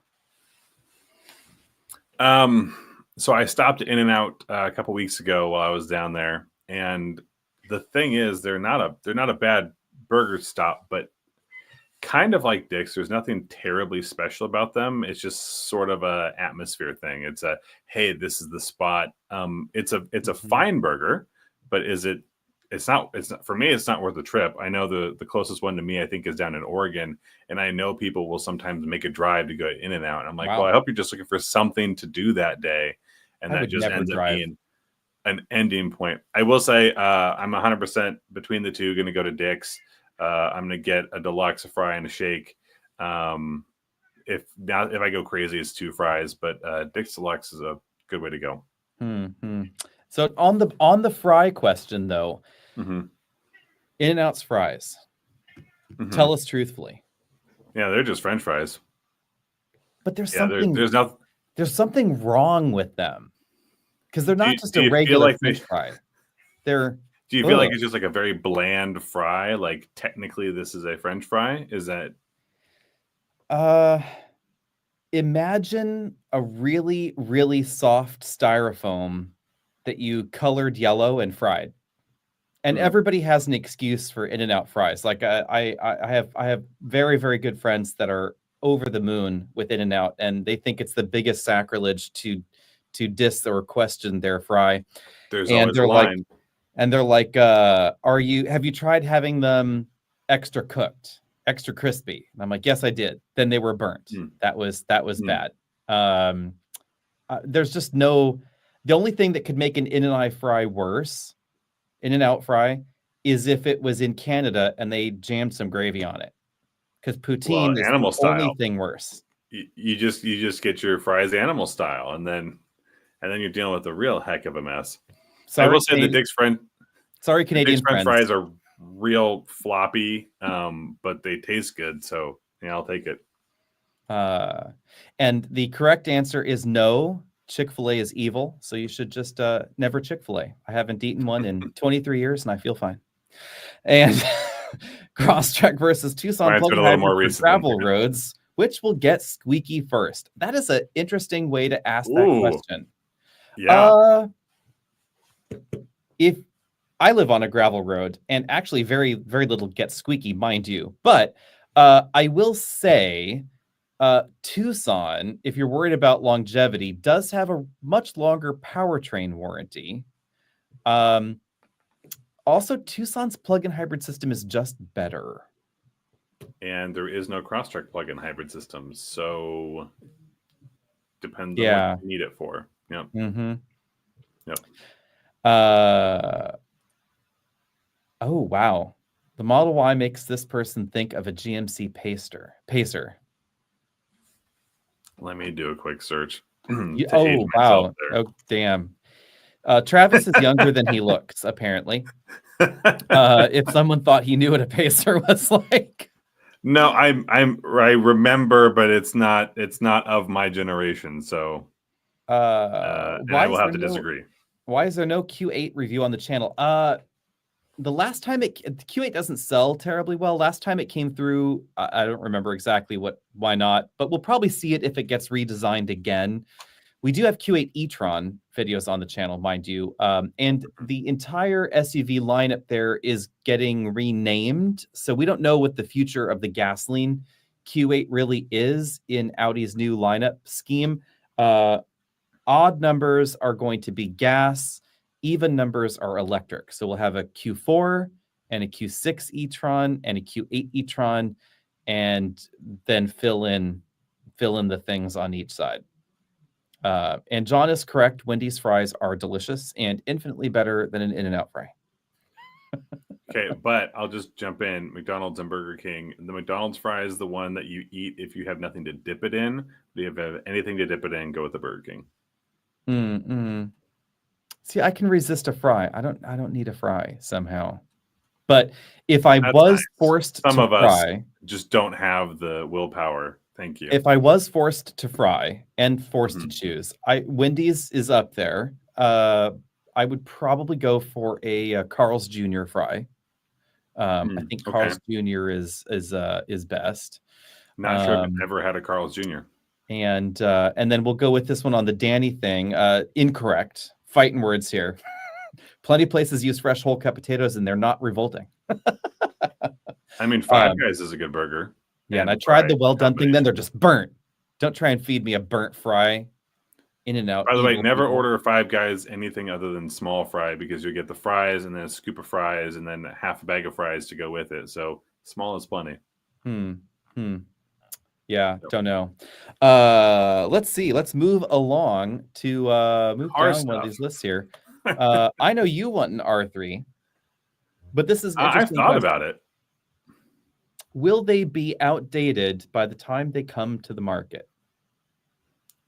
So I stopped at In-N-Out a couple weeks ago while I was down there, and the thing is, they're not a bad burger stop, but kind of like Dick's, there's nothing terribly special about them. It's just sort of a atmosphere thing. It's hey, this is the spot. It's a fine burger, but it's not for me, it's not worth the trip. I know the closest one to me, I think, is down in Oregon, and I know people will sometimes make a drive to go In-N-Out. And I'm like, Well, I hope you're just looking for something to do that day, and that just ends up being an ending point. I will say I'm 100% between the two going to go to Dick's. I'm going to get a deluxe, a fry, and a shake. If I go crazy, it's 2 fries, but Dick's Deluxe is a good way to go. So on the fry question, though, In-N-Out's fries. Tell us truthfully. Yeah, they're just French fries. But there's something wrong with them because they're not just a regular French fry. Do you feel like it's just like a very bland fry? Like technically, this is a French fry. Is that? imagine a really, really soft styrofoam that you colored yellow and fried. And everybody has an excuse for In-N-Out fries. Like I have very, very good friends that are over the moon with In-N-Out, and they think it's the biggest sacrilege to diss or question their fry. There's And always a they're like, line. have you tried having them extra cooked, extra crispy? And I'm like, yes, I did. Then they were burnt. That was bad. There's just the only thing that could make an In-N-Out fry worse, In-N-Out fry, is if it was in Canada and they jammed some gravy on it. Because poutine is animal the style. only thing worse. You just get your fries animal style, and then you're dealing with a real heck of a mess. Sorry, I will say the Dick's Canadian friends. fries are real floppy, but they taste good. So yeah, I'll take it. And the correct answer is no. Chick-fil-A is evil, so you should just never Chick-fil-A. I haven't eaten one in 23 years, and I feel fine. And Crosstrek versus Tucson plug-in hybrid for gravel roads. Which will get squeaky first? That is an interesting way to ask that question. Yeah. If I live on a gravel road, and actually very, very little gets squeaky, mind you, but I will say Tucson, if you're worried about longevity, does have a much longer powertrain warranty. Also, Tucson's plug-in hybrid system is just better. And there is no Crosstrek plug-in hybrid system, so depends on what you need it for. Yep. Yep. Oh, wow. The Model Y makes this person think of a GMC Pacer. Let me do a quick search. Oh, wow. Oh, damn. Travis is younger than he looks, apparently. If someone thought he knew what a Pacer was like. No, I remember, but it's not of my generation, so I will have to disagree. Why is there no Q8 review on the channel? The last time the Q8 doesn't sell terribly well. Last time it came through, I don't remember exactly why not, but we'll probably see it if it gets redesigned again. We do have Q8 e-tron videos on the channel, mind you, and the entire SUV lineup there is getting renamed, so we don't know what the future of the gasoline Q8 really is in Audi's new lineup scheme. Odd numbers are going to be gas, even numbers are electric. So we'll have a Q4 and a Q6 e-tron and a Q8 e-tron, and then fill in the things on each side. And John is correct. Wendy's fries are delicious and infinitely better than an In-N-Out fry. Okay, but I'll just jump in. McDonald's and Burger King. The McDonald's fry is the one that you eat if you have nothing to dip it in. If you have anything to dip it in, go with the Burger King. See, I can resist a fry. I don't need a fry somehow. But if I was forced to fry, some of us just don't have the willpower. Thank you. If I was forced to fry and forced to choose, Wendy's is up there. I would probably go for a Carl's Jr. fry. I think Carl's Jr. is best. Not sure if I've ever had a Carl's Jr. And then we'll go with this one on the Danny thing. Incorrect. Fighting words here. Plenty of places use fresh whole cut potatoes, and they're not revolting. I mean, Five Guys is a good burger. Yeah, and I tried the well done thing. Then they're just burnt. Don't try and feed me a burnt fry. In-N-Out. By the way, never order Five Guys anything other than small fry, because you get the fries and then a scoop of fries and then half a bag of fries to go with it. So small is plenty. Yeah, don't know. Let's see. Let's move along to move down one of these lists here. I know you want an R3, but this is I've thought about it. Will they be outdated by the time they come to the market?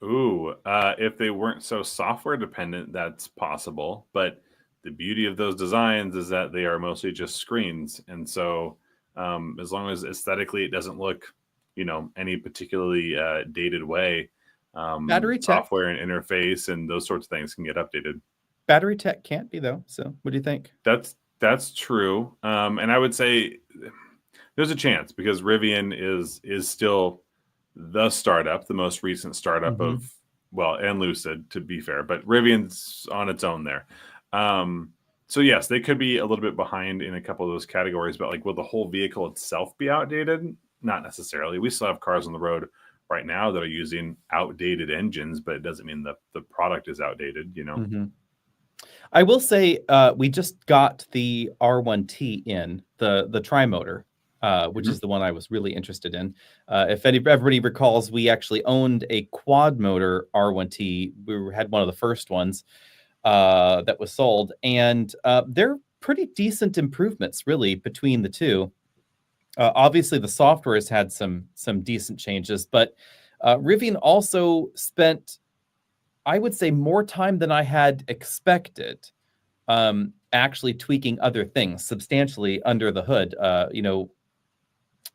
Ooh, if they weren't so software dependent, that's possible. But the beauty of those designs is that they are mostly just screens. And so as long as aesthetically it doesn't look, any particularly dated way, battery tech, software and interface and those sorts of things can get updated. Battery tech can't be, though. So what do you think? That's true. And I would say there's a chance, because Rivian is still the startup, the most recent startup of, well, and Lucid, to be fair, but Rivian's on its own there. So yes, they could be a little bit behind in a couple of those categories, but like, will the whole vehicle itself be outdated? Not necessarily. We still have cars on the road right now that are using outdated engines, but it doesn't mean the product is outdated, you know? I will say we just got the R1T in, the tri-motor, which is the one I was really interested in. If everybody recalls, we actually owned a quad motor R1T. We had one of the first ones that was sold, and they're pretty decent improvements, really, between the two. Obviously, the software has had some decent changes, but Rivian also spent, I would say, more time than I had expected actually tweaking other things substantially under the hood. You know,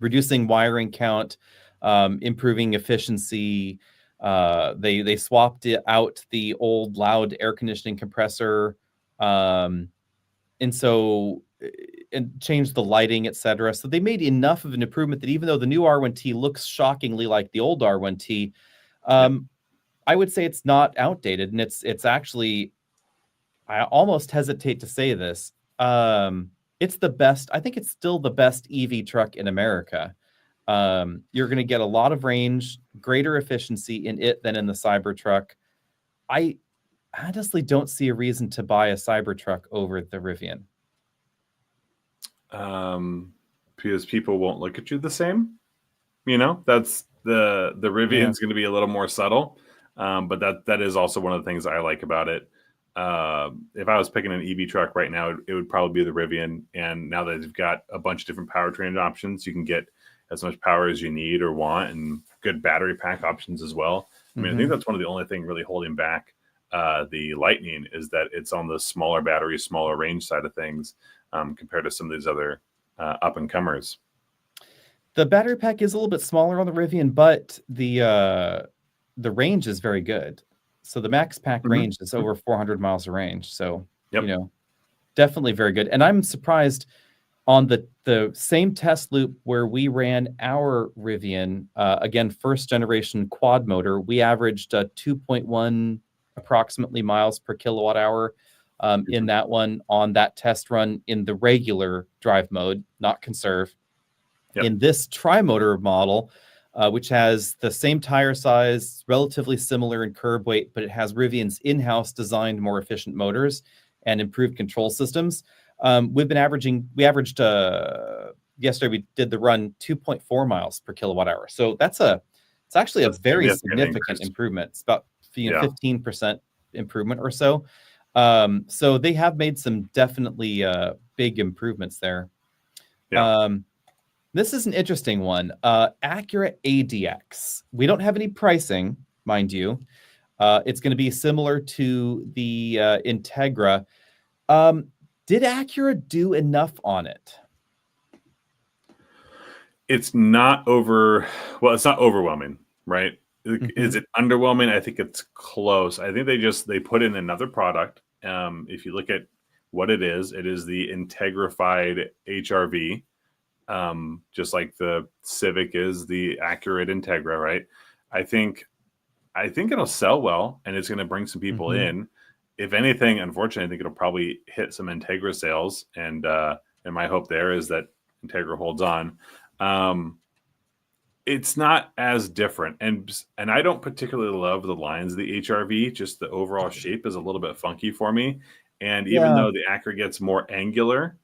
reducing wiring count, improving efficiency. They swapped out the old loud air conditioning compressor, and changed the lighting, etc. So they made enough of an improvement that even though the new R1T looks shockingly like the old R1T, I would say it's not outdated, and it's actually, I almost hesitate to say this, it's the best. I think it's still the best EV truck in America. You're going to get a lot of range, greater efficiency in it than in the Cybertruck. I honestly don't see a reason to buy a Cybertruck over the Rivian. Because people won't look at you the same. You know, that's the Rivian's going to be a little more subtle. But that is also one of the things I like about it. If I was picking an EV truck right now, it would probably be the Rivian. And now that they've got a bunch of different powertrain options, you can get as much power as you need or want, and good battery pack options as well. I mean, I think that's one of the only thing really holding back the Lightning is that it's on the smaller battery, smaller range side of things compared to some of these other up and comers. The battery pack is a little bit smaller on the Rivian, but the range is very good. So the max pack range is over 400 miles of range. So, you know, definitely very good. And I'm surprised on the same test loop where we ran our Rivian, again, first generation quad motor, we averaged 2.1 approximately miles per kilowatt hour in that one on that test run in the regular drive mode, not conserve. In this tri-motor model, which has the same tire size, relatively similar in curb weight, but it has Rivian's in-house designed more efficient motors and improved control systems. We averaged yesterday we did the run 2.4 miles per kilowatt hour. So it's actually a very significant improvement. It's about 15% improvement or so. So they have made some definitely big improvements there. This is an interesting one. Acura ADX. We don't have any pricing, mind you. It's going to be similar to the Integra. Did Acura do enough on it? It's not overwhelming, right? Is it underwhelming? I think it's close. I think they put in another product. If you look at what it is the Integrafied HRV. Just like the Civic is the Acura Integra, right? I think it'll sell well, and it's going to bring some people in. If anything, unfortunately, I think it'll probably hit some Integra sales, and my hope there is that Integra holds on. It's not as different, and I don't particularly love the lines of the HRV. Just the overall shape is a little bit funky for me, and even though the Acura gets more angular,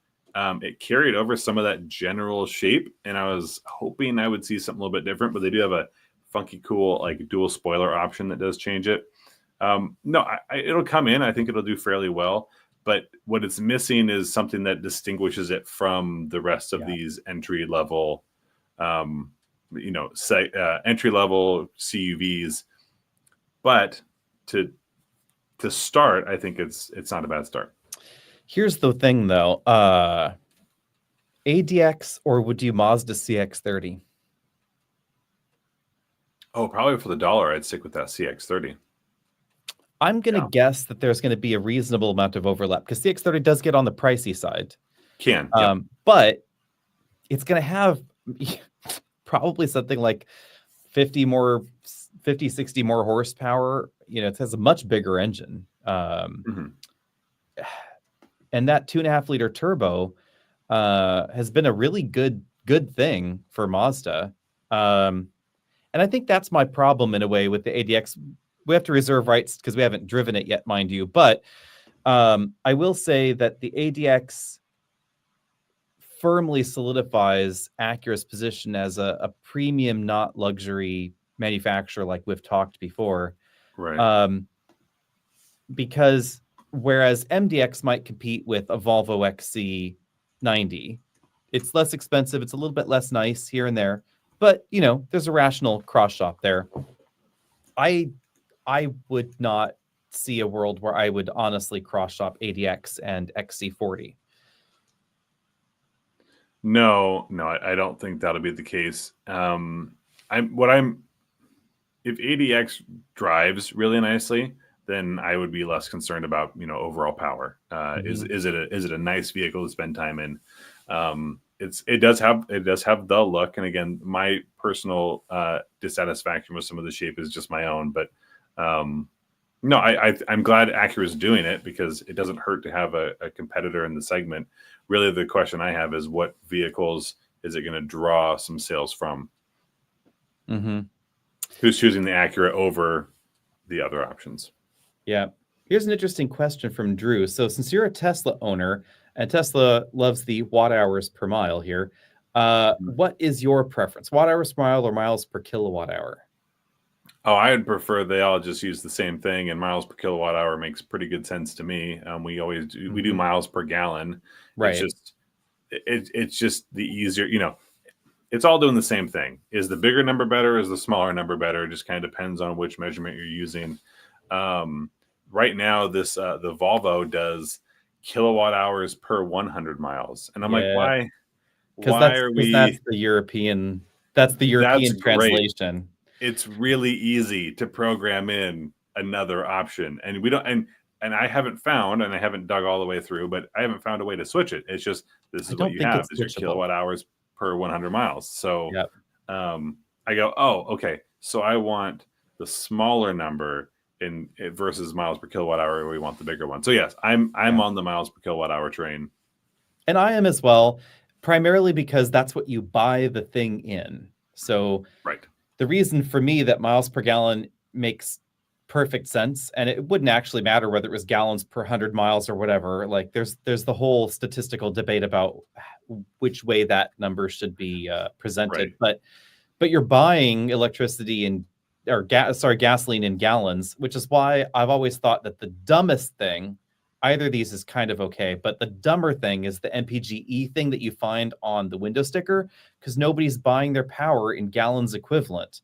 it carried over some of that general shape, and I was hoping I would see something a little bit different, but they do have a funky, cool, like dual spoiler option that does change it. It'll come in. I think it'll do fairly well, but what it's missing is something that distinguishes it from the rest of these entry-level, entry-level CUVs. But to start, I think it's not a bad start. Here's the thing, though. ADX, or would you Mazda CX-30? Oh, probably for the dollar, I'd stick with that CX-30. I'm going to guess that there's going to be a reasonable amount of overlap, because CX-30 does get on the pricey side. But it's going to have probably something like 50, 60 more horsepower. You know, it has a much bigger engine. Mhm. And that 2.5-liter turbo has been a really good thing for Mazda. And I think that's my problem in a way with the ADX. We have to reserve rights because we haven't driven it yet, mind you. But I will say that the ADX firmly solidifies Acura's position as a premium, not luxury manufacturer, like we've talked before. Right. Because whereas MDX might compete with a Volvo XC90, it's less expensive. It's a little bit less nice here and there, but you know, there's a rational cross shop there. I would not see a world where I would honestly cross shop ADX and XC40. No, I don't think that'll be the case. If ADX drives really nicely, then I would be less concerned about, you know, overall power. Is it a nice vehicle to spend time in? It does have the look, and again, my personal dissatisfaction with some of the shape is just my own. But no, I'm glad Acura is doing it because it doesn't hurt to have a competitor in the segment. Really, the question I have is what vehicles is it going to draw some sales from? Mm-hmm. Who's choosing the Acura over the other options? Yeah. Here's an interesting question from Drew. So since you're a Tesla owner and Tesla loves the watt hours per mile here, what is your preference? Watt hours per mile or miles per kilowatt hour? Oh, I would prefer they all just use the same thing, and miles per kilowatt hour makes pretty good sense to me. We always do, we do miles per gallon. Right. It's just the easier, you know, it's all doing the same thing. Is the bigger number better? Is the smaller number better? It just kind of depends on which measurement you're using. Right now, the Volvo does kilowatt hours per 100 miles, and I'm like, why? Why are we? That's the European. That's the European translation. Great. It's really easy to program in another option, and we don't. And I haven't found, and I haven't dug all the way through, but I haven't found a way to switch it. It's just this is what you have is your kilowatt hours per 100 miles. So I go, oh, okay. So I want the smaller number in versus miles per kilowatt hour. We want the bigger one. So yes, I'm on the miles per kilowatt hour train, and I am as well, primarily because that's what you buy the thing in. So right. The reason for me that miles per gallon makes perfect sense, and it wouldn't actually matter whether it was gallons per 100 miles or whatever. Like there's the whole statistical debate about which way that number should be presented. Right. But you're buying electricity gasoline in gallons, which is why I've always thought that the dumbest thing, either of these is kind of okay, but the dumber thing is the MPGE thing that you find on the window sticker, because nobody's buying their power in gallons equivalent.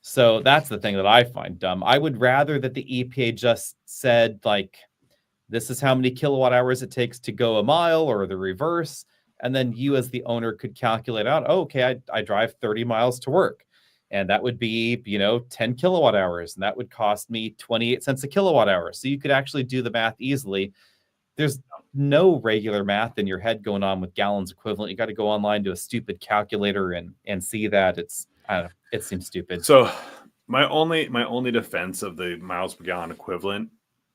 So that's the thing that I find dumb. I would rather that the EPA just said, like, this is how many kilowatt hours it takes to go a mile, or the reverse. And then you as the owner could calculate out, oh, okay, I drive 30 miles to work. And that would be, 10 kilowatt hours. And that would cost me 28 cents a kilowatt hour. So you could actually do the math easily. There's no regular math in your head going on with gallons equivalent. You got to go online to a stupid calculator and see that. I don't know. It seems stupid. So my only defense of the miles per gallon equivalent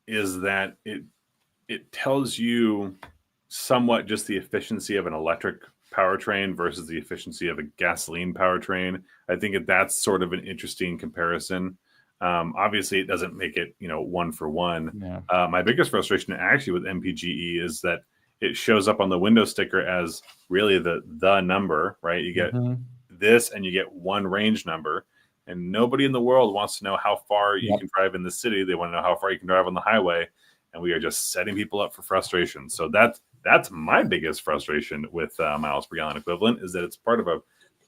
is that it tells you somewhat just the efficiency of an electric powertrain versus the efficiency of a gasoline powertrain. I think that's sort of an interesting comparison. Obviously, it doesn't make it one for one. Yeah. My biggest frustration actually with MPGE is that it shows up on the window sticker as really the number, right? You get this and you get one range number, and nobody in the world wants to know how far you can drive in the city. They want to know how far you can drive on the highway, and we are just setting people up for frustration. So that's my biggest frustration with miles per gallon equivalent, is that it's part of a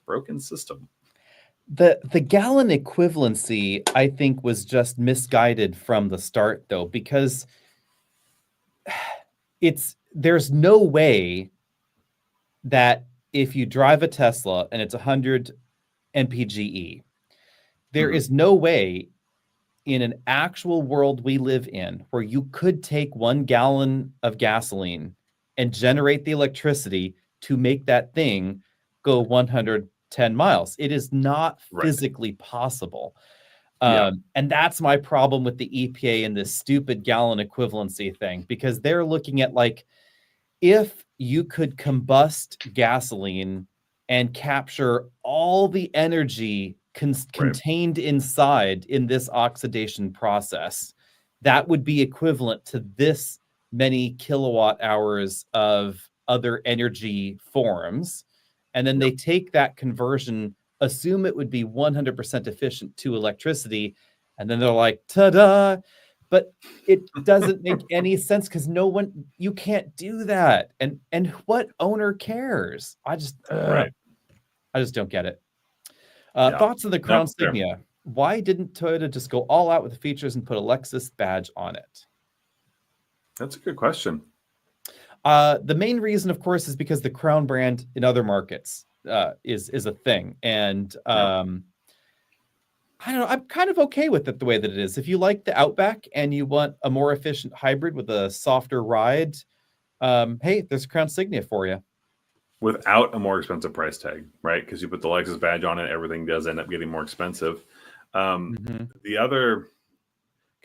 broken system. The gallon equivalency, I think, was just misguided from the start, though, because there's no way that if you drive a Tesla and it's 100 MPGE, there is no way in an actual world we live in where you could take 1 gallon of gasoline and generate the electricity to make that thing go 100 10 miles. It is not Right. physically possible. Yeah. And that's my problem with the EPA and this stupid gallon equivalency thing, because they're looking at like, if you could combust gasoline and capture all the energy contained inside in this oxidation process, that would be equivalent to this many kilowatt hours of other energy forms. And then they take that conversion, assume it would be 100% efficient to electricity, and then they're like, ta-da! But it doesn't make any sense because you can't do that. And what owner cares? I just don't get it. Thoughts on the Crown Signia? Why didn't Toyota just go all out with the features and put a Lexus badge on it? That's a good question. The main reason, of course, is because the Crown brand in other markets is a thing. And I don't know. I'm kind of okay with it the way that it is. If you like the Outback and you want a more efficient hybrid with a softer ride, hey, there's a Crown Signia for you. Without a more expensive price tag, right? Because you put the Lexus badge on it, everything does end up getting more expensive. The other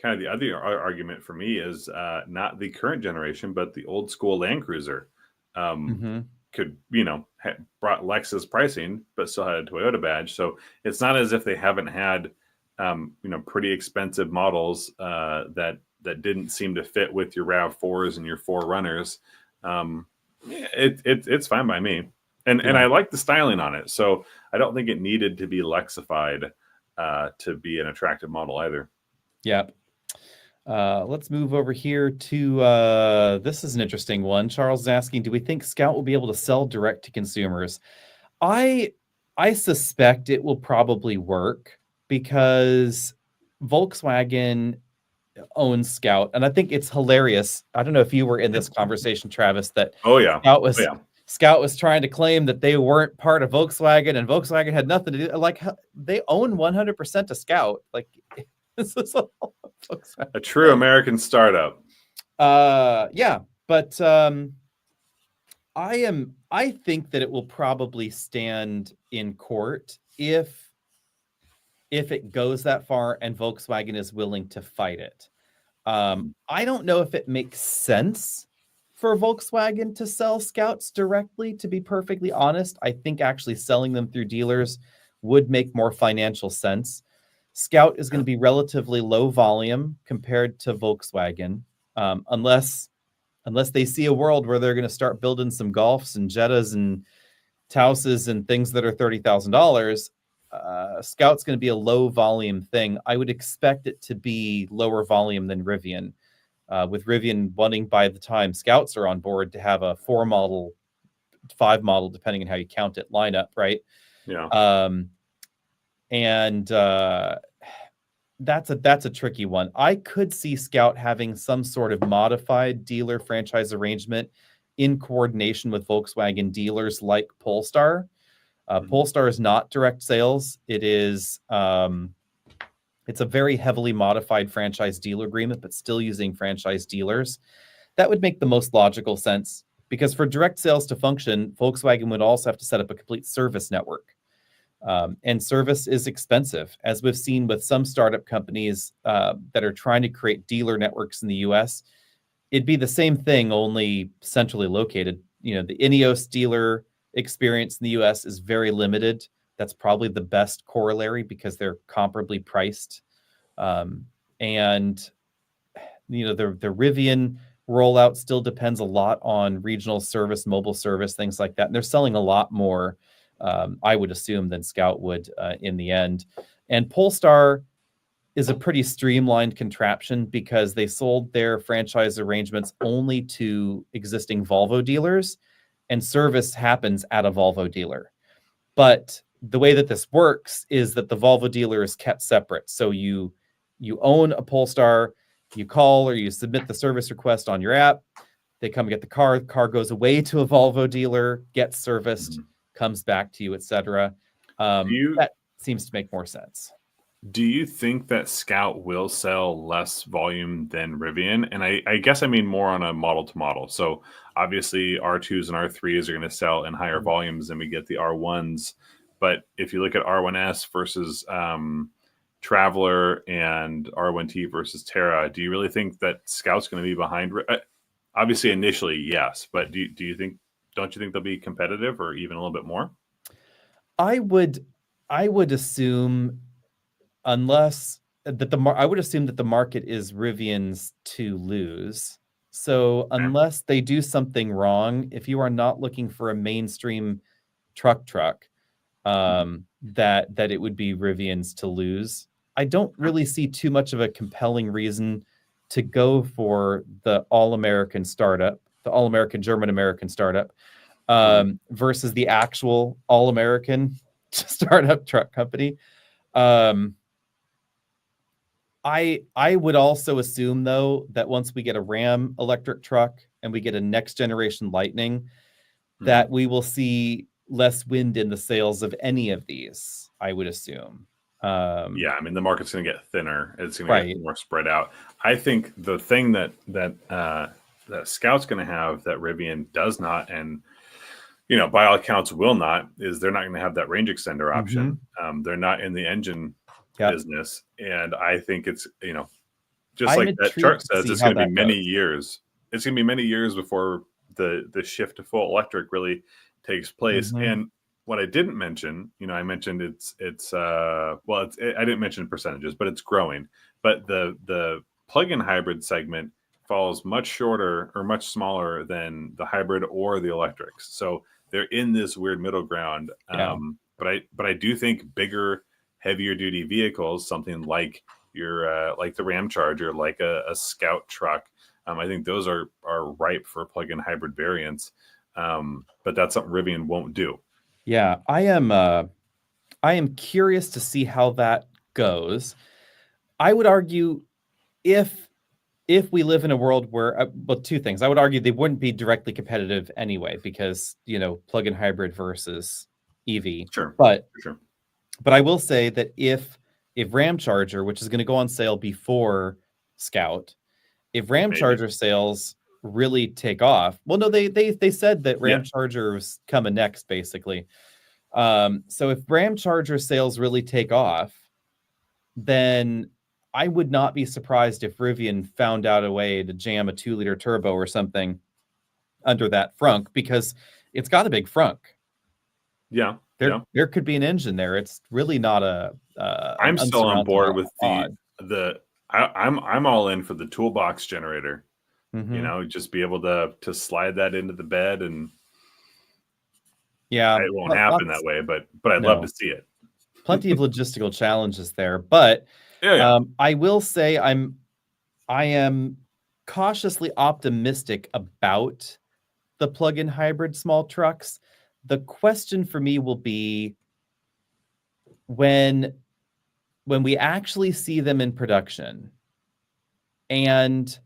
argument for me is not the current generation, but the old school Land Cruiser could, brought Lexus pricing, but still had a Toyota badge. So it's not as if they haven't had, pretty expensive models that didn't seem to fit with your RAV4s and your 4Runners. It's fine by me, and I like the styling on it. So I don't think it needed to be Lexified to be an attractive model either. Yep. Let's move over here to this is an interesting one. Charles is asking, do we think Scout will be able to sell direct to consumers? I suspect it will probably work because Volkswagen owns Scout, and I think it's hilarious. I don't know if you were in this conversation, Travis, that Scout was trying to claim that they weren't part of Volkswagen and Volkswagen had nothing to do. Like, they own 100% of Scout. Like, this is a true American startup. Yeah, but I think that it will probably stand in court if it goes that far and Volkswagen is willing to fight it. I don't know if it makes sense for Volkswagen to sell Scouts directly, to be perfectly honest. I think actually selling them through dealers would make more financial sense. Scout is going to be relatively low volume compared to Volkswagen, unless they see a world where they're going to start building some Golfs and Jettas and Tauses and things that are $30,000. Scout's going to be a low volume thing. I would expect it to be lower volume than Rivian, with Rivian wanting by the time Scouts are on board to have a 4 model, 5 model, depending on how you count it, lineup, right? Yeah. That's a tricky one. I could see Scout having some sort of modified dealer franchise arrangement in coordination with Volkswagen dealers like Polestar. Polestar is not direct sales. It is it's a very heavily modified franchise dealer agreement, but still using franchise dealers. That would make the most logical sense, because for direct sales to function, Volkswagen would also have to set up a complete service network. And service is expensive, as we've seen with some startup companies that are trying to create dealer networks in the US. It'd be the same thing, only centrally located. The Ineos dealer experience in the US is very limited. That's probably the best corollary because they're comparably priced. And the Rivian rollout still depends a lot on regional service, mobile service, things like that. And they're selling a lot more, I would assume, than Scout would in the end. And Polestar is a pretty streamlined contraption because they sold their franchise arrangements only to existing Volvo dealers, and service happens at a Volvo dealer. But the way that this works is that the Volvo dealer is kept separate. So you own a Polestar, you call or you submit the service request on your app, they come get the car goes away to a Volvo dealer, gets serviced, comes back to you, etc. That seems to make more sense. Do you think that Scout will sell less volume than Rivian? And I guess I mean more on a model to model. So obviously R2s and R3s are going to sell in higher volumes than we get the R1s. But if you look at R1S versus Traveler and R1T versus Terra, do you really think that Scout's going to be behind? Obviously, initially, yes, but do you think? Don't you think they'll be competitive or even a little bit more? I would assume, unless that I would assume that the market is Rivian's to lose. So unless they do something wrong, if you are not looking for a mainstream truck, that it would be Rivian's to lose. I don't really see too much of a compelling reason to go for the all-American startup, the all-American German-American startup, versus the actual all-American startup truck company. I would also assume, though, that once we get a Ram electric truck and we get a next generation Lightning, that we will see less wind in the sails of any of these, I would assume. Yeah, I mean, the market's going to get thinner. It's going to get more spread out. I think the thing that Scout's going to have that Rivian does not, and by all accounts will not, is they're not going to have that range extender option. They're not in the engine business, and I think it's just like that chart says, it's going to be many years. It's going to be many years before the shift to full electric really takes place. And what I didn't mention, I mentioned I didn't mention percentages, but it's growing. But the plug-in hybrid segment falls much shorter or much smaller than the hybrid or the electrics. So they're in this weird middle ground. But I do think bigger, heavier duty vehicles, something like like the Ram Charger, like a Scout truck, I think those are ripe for plug-in hybrid variants. But that's something Rivian won't do. Yeah, I am curious to see how that goes. I would argue if we live in a world where, two things. I would argue they wouldn't be directly competitive anyway, because, plug-in hybrid versus EV. Sure. But I will say that if Ram Charger, which is going to go on sale before Scout, if Ram Charger sales really take off, well, no, they said that Ram Charger was coming next, basically. So if Ram Charger sales really take off, then I would not be surprised if Rivian found out a way to jam a 2-liter turbo or something under that frunk, because it's got a big frunk. Yeah. There could be an engine there. It's really not I'm still on board with I'm all in for the toolbox generator. Just be able to slide that into the bed, and it won't happen that way, but I'd love to see it. Plenty of logistical challenges there, but I will say I am cautiously optimistic about the plug-in hybrid small trucks. The question for me will be when we actually see them in production and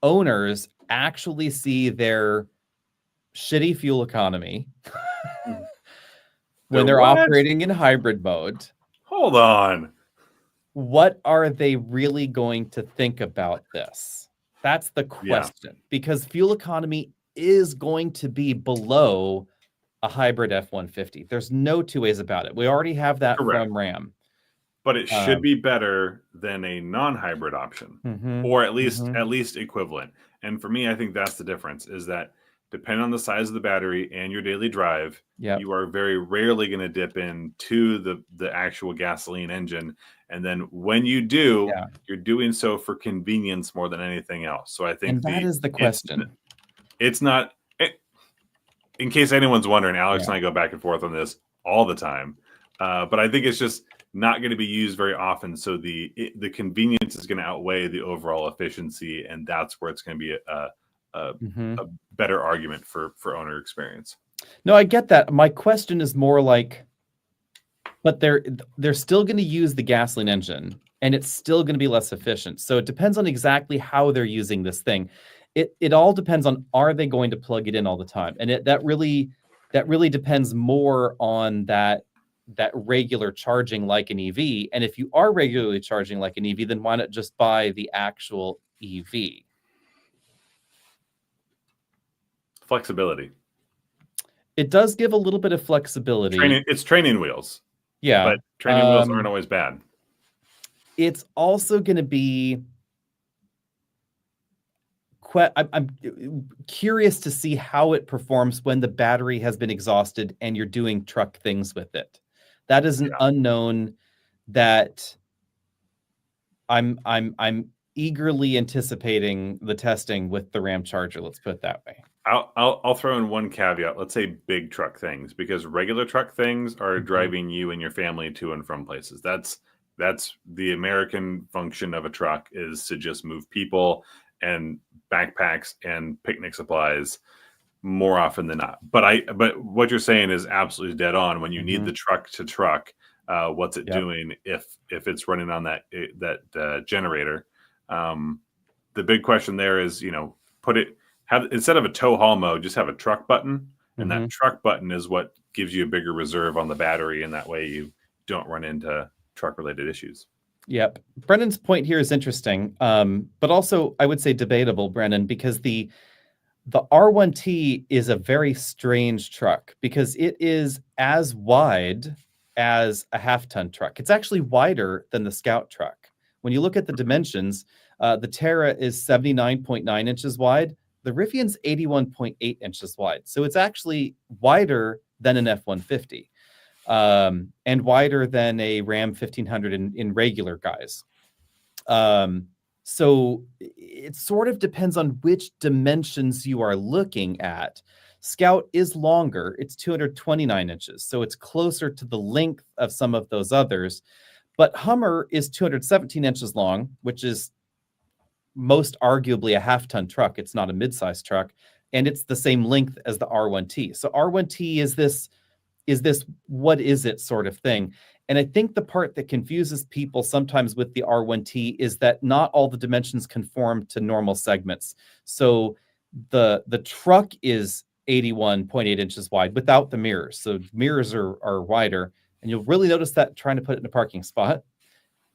owners actually see their shitty fuel economy when they're operating in hybrid mode. Hold on. What are they really going to think about this? That's the question, because fuel economy is going to be below a hybrid F-150. There's no two ways about it. We already have that from Ram. But it should be better than a non-hybrid option, or at least equivalent. And for me, I think that's the difference, is that depending on the size of the battery and your daily drive, you are very rarely going to dip into the actual gasoline engine. And then when you do, you're doing so for convenience more than anything else. So I think that is the question. It's not, in case anyone's wondering, Alex and I go back and forth on this all the time. But I think it's just not going to be used very often. So the convenience is going to outweigh the overall efficiency. And that's where it's going to be a better argument for owner experience. No, I get that. My question is more like, but they're still going to use the gasoline engine, and it's still going to be less efficient. So it depends on exactly how they're using this thing. It all depends on, are they going to plug it in all the time? And that really depends more on that regular charging like an EV. And if you are regularly charging like an EV, then why not just buy the actual EV? Flexibility. It does give a little bit of flexibility. It's training wheels, Yeah. but training wheels aren't always bad. It's also going to be I'm curious to see how it performs when the battery has been exhausted and you're doing truck things with it. That is an unknown that I'm eagerly anticipating the testing with the Ram Charger. Let's put it that way. I'll throw in one caveat. Let's say big truck things, because regular truck things are driving you and your family to and from places. That's the American function of a truck, is to just move people and backpacks and picnic supplies more often than not. But what you're saying is absolutely dead on. When you need the truck to truck, what's it doing if it's running on that generator? The big question there is, instead of a tow haul mode, just have a truck button, and that truck button is what gives you a bigger reserve on the battery, and that way you don't run into truck related issues. Yep. Brennan's point here is interesting, but also I would say debatable, Brennan, because the R1T is a very strange truck because it is as wide as a half-ton truck. It's actually wider than the Scout truck. When you look at the dimensions, the Terra is 79.9 inches wide. The Rivian's 81.8 inches wide. So it's actually wider than an F-150. And wider than a Ram 1500 in regular guise. So it sort of depends on which dimensions you are looking at. Scout is longer. It's 229 inches. So it's closer to the length of some of those others. But Hummer is 217 inches long, which is most arguably a half-ton truck. It's not a mid-size truck. And it's the same length as the R1T. So R1T is this what is it sort of thing. And I think the part that confuses people sometimes with the R1T is that not all the dimensions conform to normal segments. So the truck is 81.8 inches wide without the mirrors. So mirrors are wider, and you'll really notice that trying to put it in a parking spot.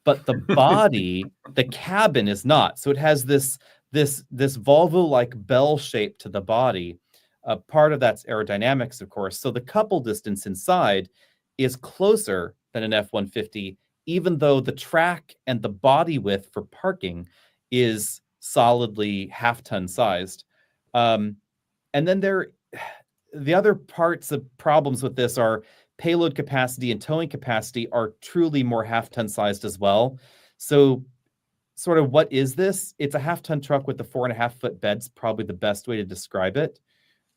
But the body, the cabin is not. So it has this Volvo-like bell shape to the body. Part of that's aerodynamics, of course. So the couple distance inside is closer than an F-150, even though the track and the body width for parking is solidly half-ton sized. And then the other parts of problems with this are payload capacity and towing capacity are truly more half-ton sized as well. So sort of what is this? It's a half-ton truck with a 4.5-foot bed's probably the best way to describe it.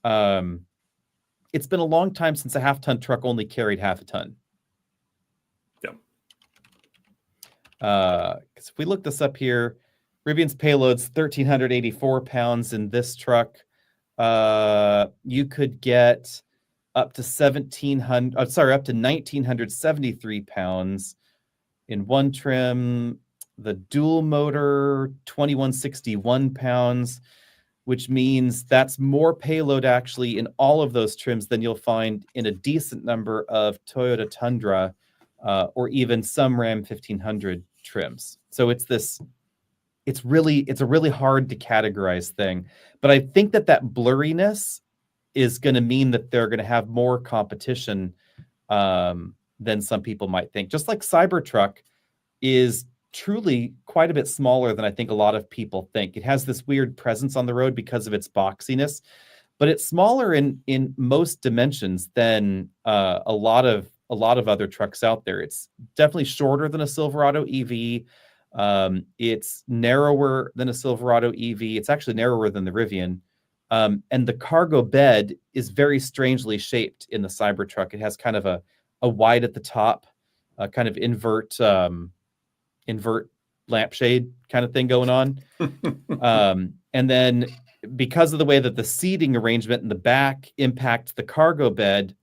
It's been a long time since a half-ton truck only carried half a ton. Yep. Because if we look this up here, Rivian's payload's 1,384 pounds in this truck. You could get up to 1,973 pounds in one trim. The dual motor, 2,161 pounds. Which means that's more payload actually in all of those trims than you'll find in a decent number of Toyota Tundra or even some Ram 1500 trims. So it's a really hard to categorize thing. But I think that blurriness is going to mean that they're going to have more competition than some people might think. Just like Cybertruck is truly quite a bit smaller than I think a lot of people think. It has this weird presence on the road because of its boxiness, but it's smaller in most dimensions than a lot of other trucks out there. It's definitely shorter than a Silverado EV. It's narrower than a Silverado EV. It's actually narrower than the Rivian. And the cargo bed is very strangely shaped in the Cybertruck. It has kind of a wide at the top, kind of invert lampshade kind of thing going on. And then because of the way that the seating arrangement in the back impacts the cargo bed,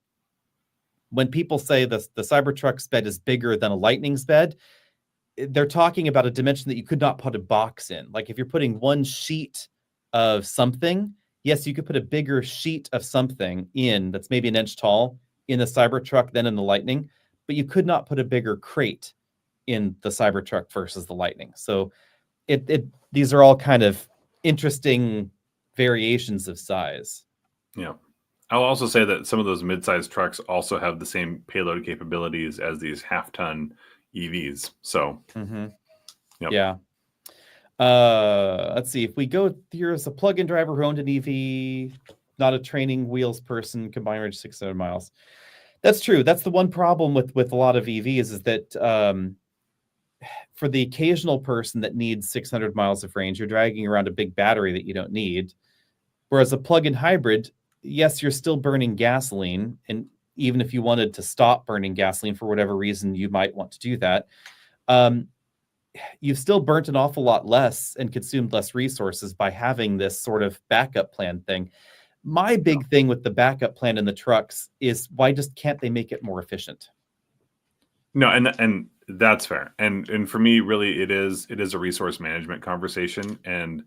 when people say the Cybertruck's bed is bigger than a Lightning's bed, they're talking about a dimension that you could not put a box in. Like if you're putting one sheet of something, yes, you could put a bigger sheet of something in that's maybe an inch tall in the Cybertruck than in the Lightning, but you could not put a bigger crate in the Cybertruck versus the Lightning. So these are all kind of interesting variations of size. Yeah. I'll also say that some of those mid-sized trucks also have the same payload capabilities as these half-ton EVs. So, yep. Yeah. Let's see. If we go, here's a plug-in driver who owned an EV, not a training wheels person, combined range 600 miles. That's true. That's the one problem with a lot of EVs is that for the occasional person that needs 600 miles of range, you're dragging around a big battery that you don't need. Whereas a plug-in hybrid, yes, you're still burning gasoline. And even if you wanted to stop burning gasoline for whatever reason, you might want to do that. You've still burnt an awful lot less and consumed less resources by having this sort of backup plan thing. My big thing with the backup plan in the trucks is why just can't they make it more efficient? No, and that's fair. And for me, really, it is a resource management conversation. And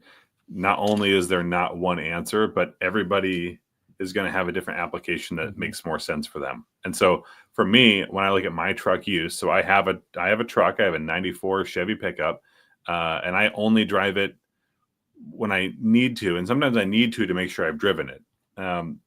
not only is there not one answer, but everybody is going to have a different application that makes more sense for them. And so for me, when I look at my truck use, so I have a truck, I have a 94 Chevy pickup, and I only drive it when I need to. And sometimes I need to make sure I've driven it.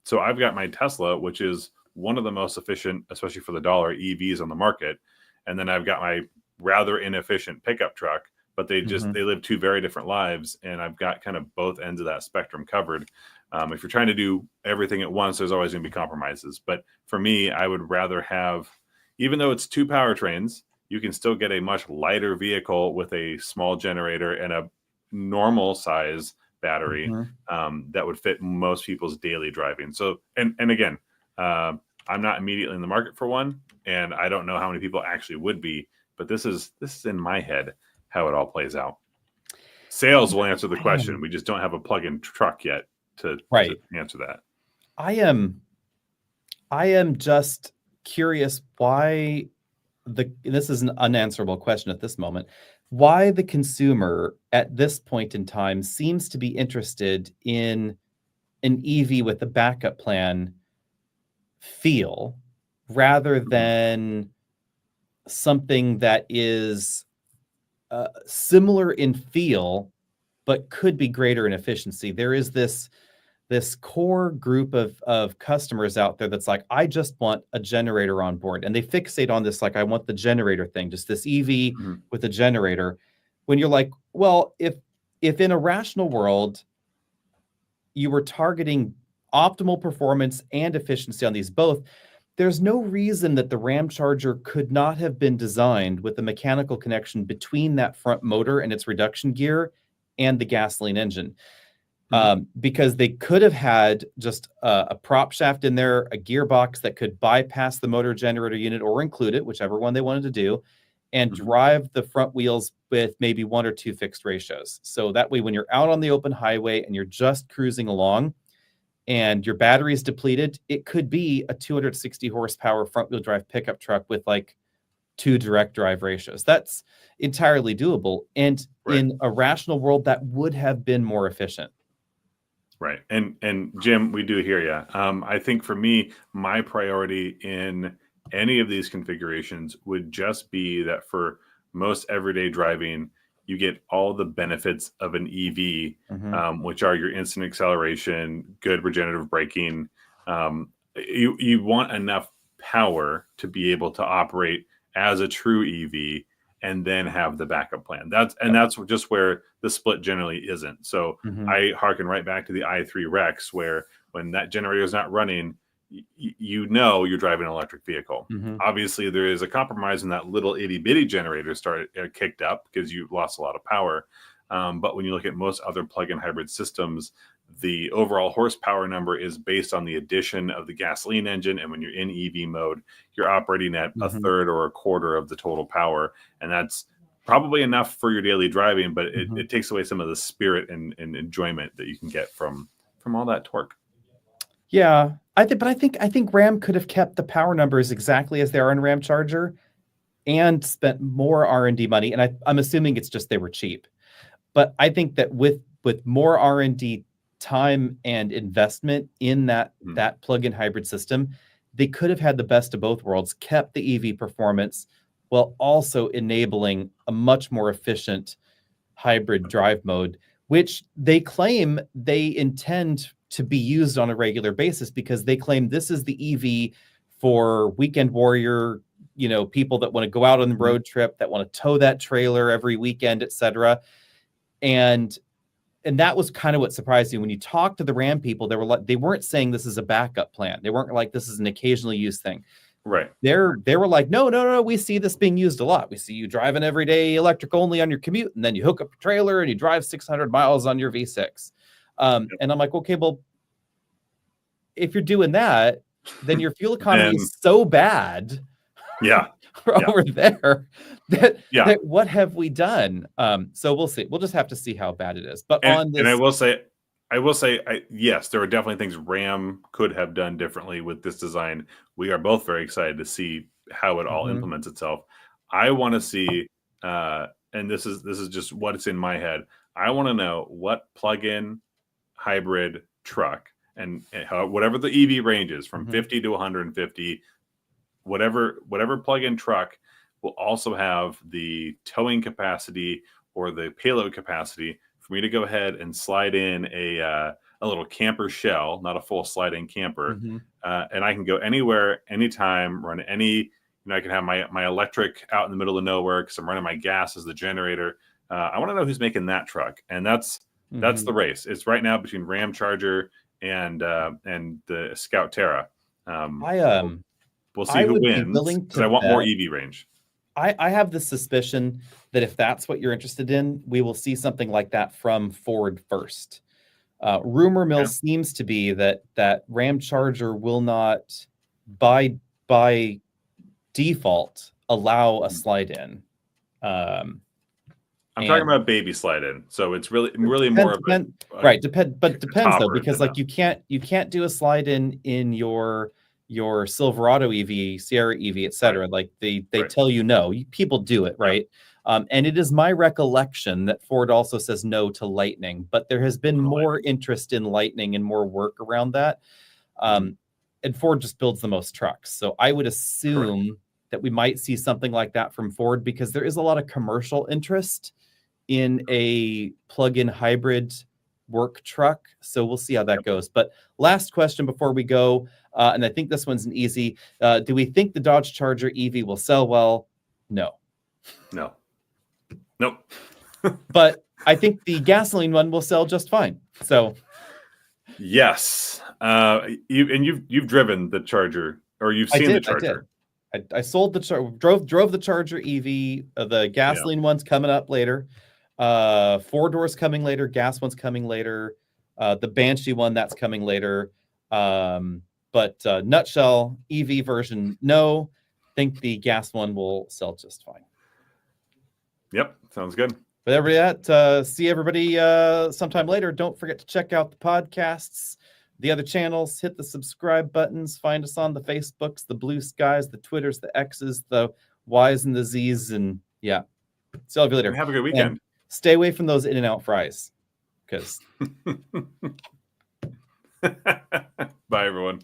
So I've got my Tesla, which is one of the most efficient, especially for the dollar, EVs on the market. And then I've got my rather inefficient pickup truck, but they live two very different lives. And I've got kind of both ends of that spectrum covered. If you're trying to do everything at once, there's always going to be compromises. But for me, I would rather have, even though it's two powertrains, you can still get a much lighter vehicle with a small generator and a normal size battery that would fit most people's daily driving. So, and again, I'm not immediately in the market for one, and I don't know how many people actually would be, but this is in my head how it all plays out. Sales will answer the question. We just don't have a plug-in truck yet to answer that. I am just curious why this is an unanswerable question at this moment, why the consumer at this point in time seems to be interested in an EV with a backup plan feel rather than something that is similar in feel but could be greater in efficiency. There is this core group of customers out there that's like, I just want a generator on board. And they fixate on this, like, I want the generator thing, just this EV with a generator. When you're like, well, if in a rational world, you were targeting optimal performance and efficiency on these both, there's no reason that the Ram Charger could not have been designed with a mechanical connection between that front motor and its reduction gear and the gasoline engine. Because they could have had just a prop shaft in there, a gearbox that could bypass the motor generator unit or include it, whichever one they wanted to do, and drive the front wheels with maybe one or two fixed ratios. So that way, when you're out on the open highway and you're just cruising along and your battery is depleted, it could be a 260 horsepower front wheel drive pickup truck with like 2 direct drive ratios. That's entirely doable. And in a rational world, that would have been more efficient. Right. And Jim, we do hear you. I think for me, my priority in any of these configurations would just be that for most everyday driving, you get all the benefits of an EV, which are your instant acceleration, good regenerative braking. You want enough power to be able to operate as a true EV and then have the backup plan. That's just where the split generally isn't. So I harken right back to the i3 Rex, where when that generator is not running, you know you're driving an electric vehicle. Obviously, there is a compromise when that little itty bitty generator kicked up because you lost a lot of power. But when you look at most other plug-in hybrid systems, the overall horsepower number is based on the addition of the gasoline engine. And when you're in EV mode, you're operating at a third or a quarter of the total power. And that's probably enough for your daily driving, but it takes away some of the spirit and enjoyment that you can get from all that torque. Yeah, I think Ram could have kept the power numbers exactly as they are in Ram Charger and spent more R&D money. And I'm assuming it's just they were cheap. But I think that with more R&D time and investment in that plug-in hybrid system, they could have had the best of both worlds, kept the EV performance while also enabling a much more efficient hybrid drive mode, which they claim they intend to be used on a regular basis because they claim this is the EV for weekend warrior, people that want to go out on the road trip, that want to tow that trailer every weekend, etc. And that was kind of what surprised me when you talk to the Ram people. They weren't saying this is a backup plan. They weren't like this is an occasionally used thing. Right. They were like, no. We see this being used a lot. We see you driving every day electric only on your commute, and then you hook up your trailer and you drive 600 miles on your V6. And I'm like, okay, well, if you're doing that, then your fuel economy is so bad. Yeah. over there that what have we done? So we'll see. We'll just have to see how bad it is. But and I will say, yes, there are definitely things Ram could have done differently with this design. We are both very excited to see how it all implements itself. I want to see, and this is just what's in my head. I want to know what plug-in hybrid truck and whatever the EV range is from 50 to 150, whatever plug-in truck will also have the towing capacity or the payload capacity for me to go ahead and slide in a little camper shell, not a full slide-in camper, and I can go anywhere, anytime, run any. I can have my electric out in the middle of nowhere because I'm running my gas as the generator. I want to know who's making that truck, and that's the race. It's right now between Ram Charger and the Scout Terra. We'll see who wins because I want more EV range. I have the suspicion that if that's what you're interested in, we will see something like that from Ford first. Rumor mill seems to be that Ram Charger will not by default allow a slide-in. I'm talking about baby slide-in, so it's really more of a depends though, because like you can't do a slide-in in your Silverado EV, Sierra EV, etc. Like they tell you no. People do it, right? And it is my recollection that Ford also says no to Lightning, but there has been more interest in Lightning and more work around that. And Ford just builds the most trucks, so I would assume that we might see something like that from Ford because there is a lot of commercial interest in a plug-in hybrid work truck. So we'll see how that goes. But last question before we go, and I think this one's an easy. Do we think the Dodge Charger EV will sell well? No. Nope. But I think the gasoline one will sell just fine. So yes. You've driven the Charger, or you've seen the Charger. I sold the drove the Charger EV. The gasoline one's coming up later. 4-doors coming later. Gas one's coming later. The Banshee one that's coming later. But nutshell, EV version, no. Think the gas one will sell just fine. Yep, sounds good. But everybody, see everybody sometime later. Don't forget to check out the podcasts, the other channels, hit the subscribe buttons, find us on the Facebooks, the Blue Skies, the Twitters, the X's, the Y's and the Z's, and see you later. And have a good weekend. And stay away from those In-N-Out fries, because bye everyone.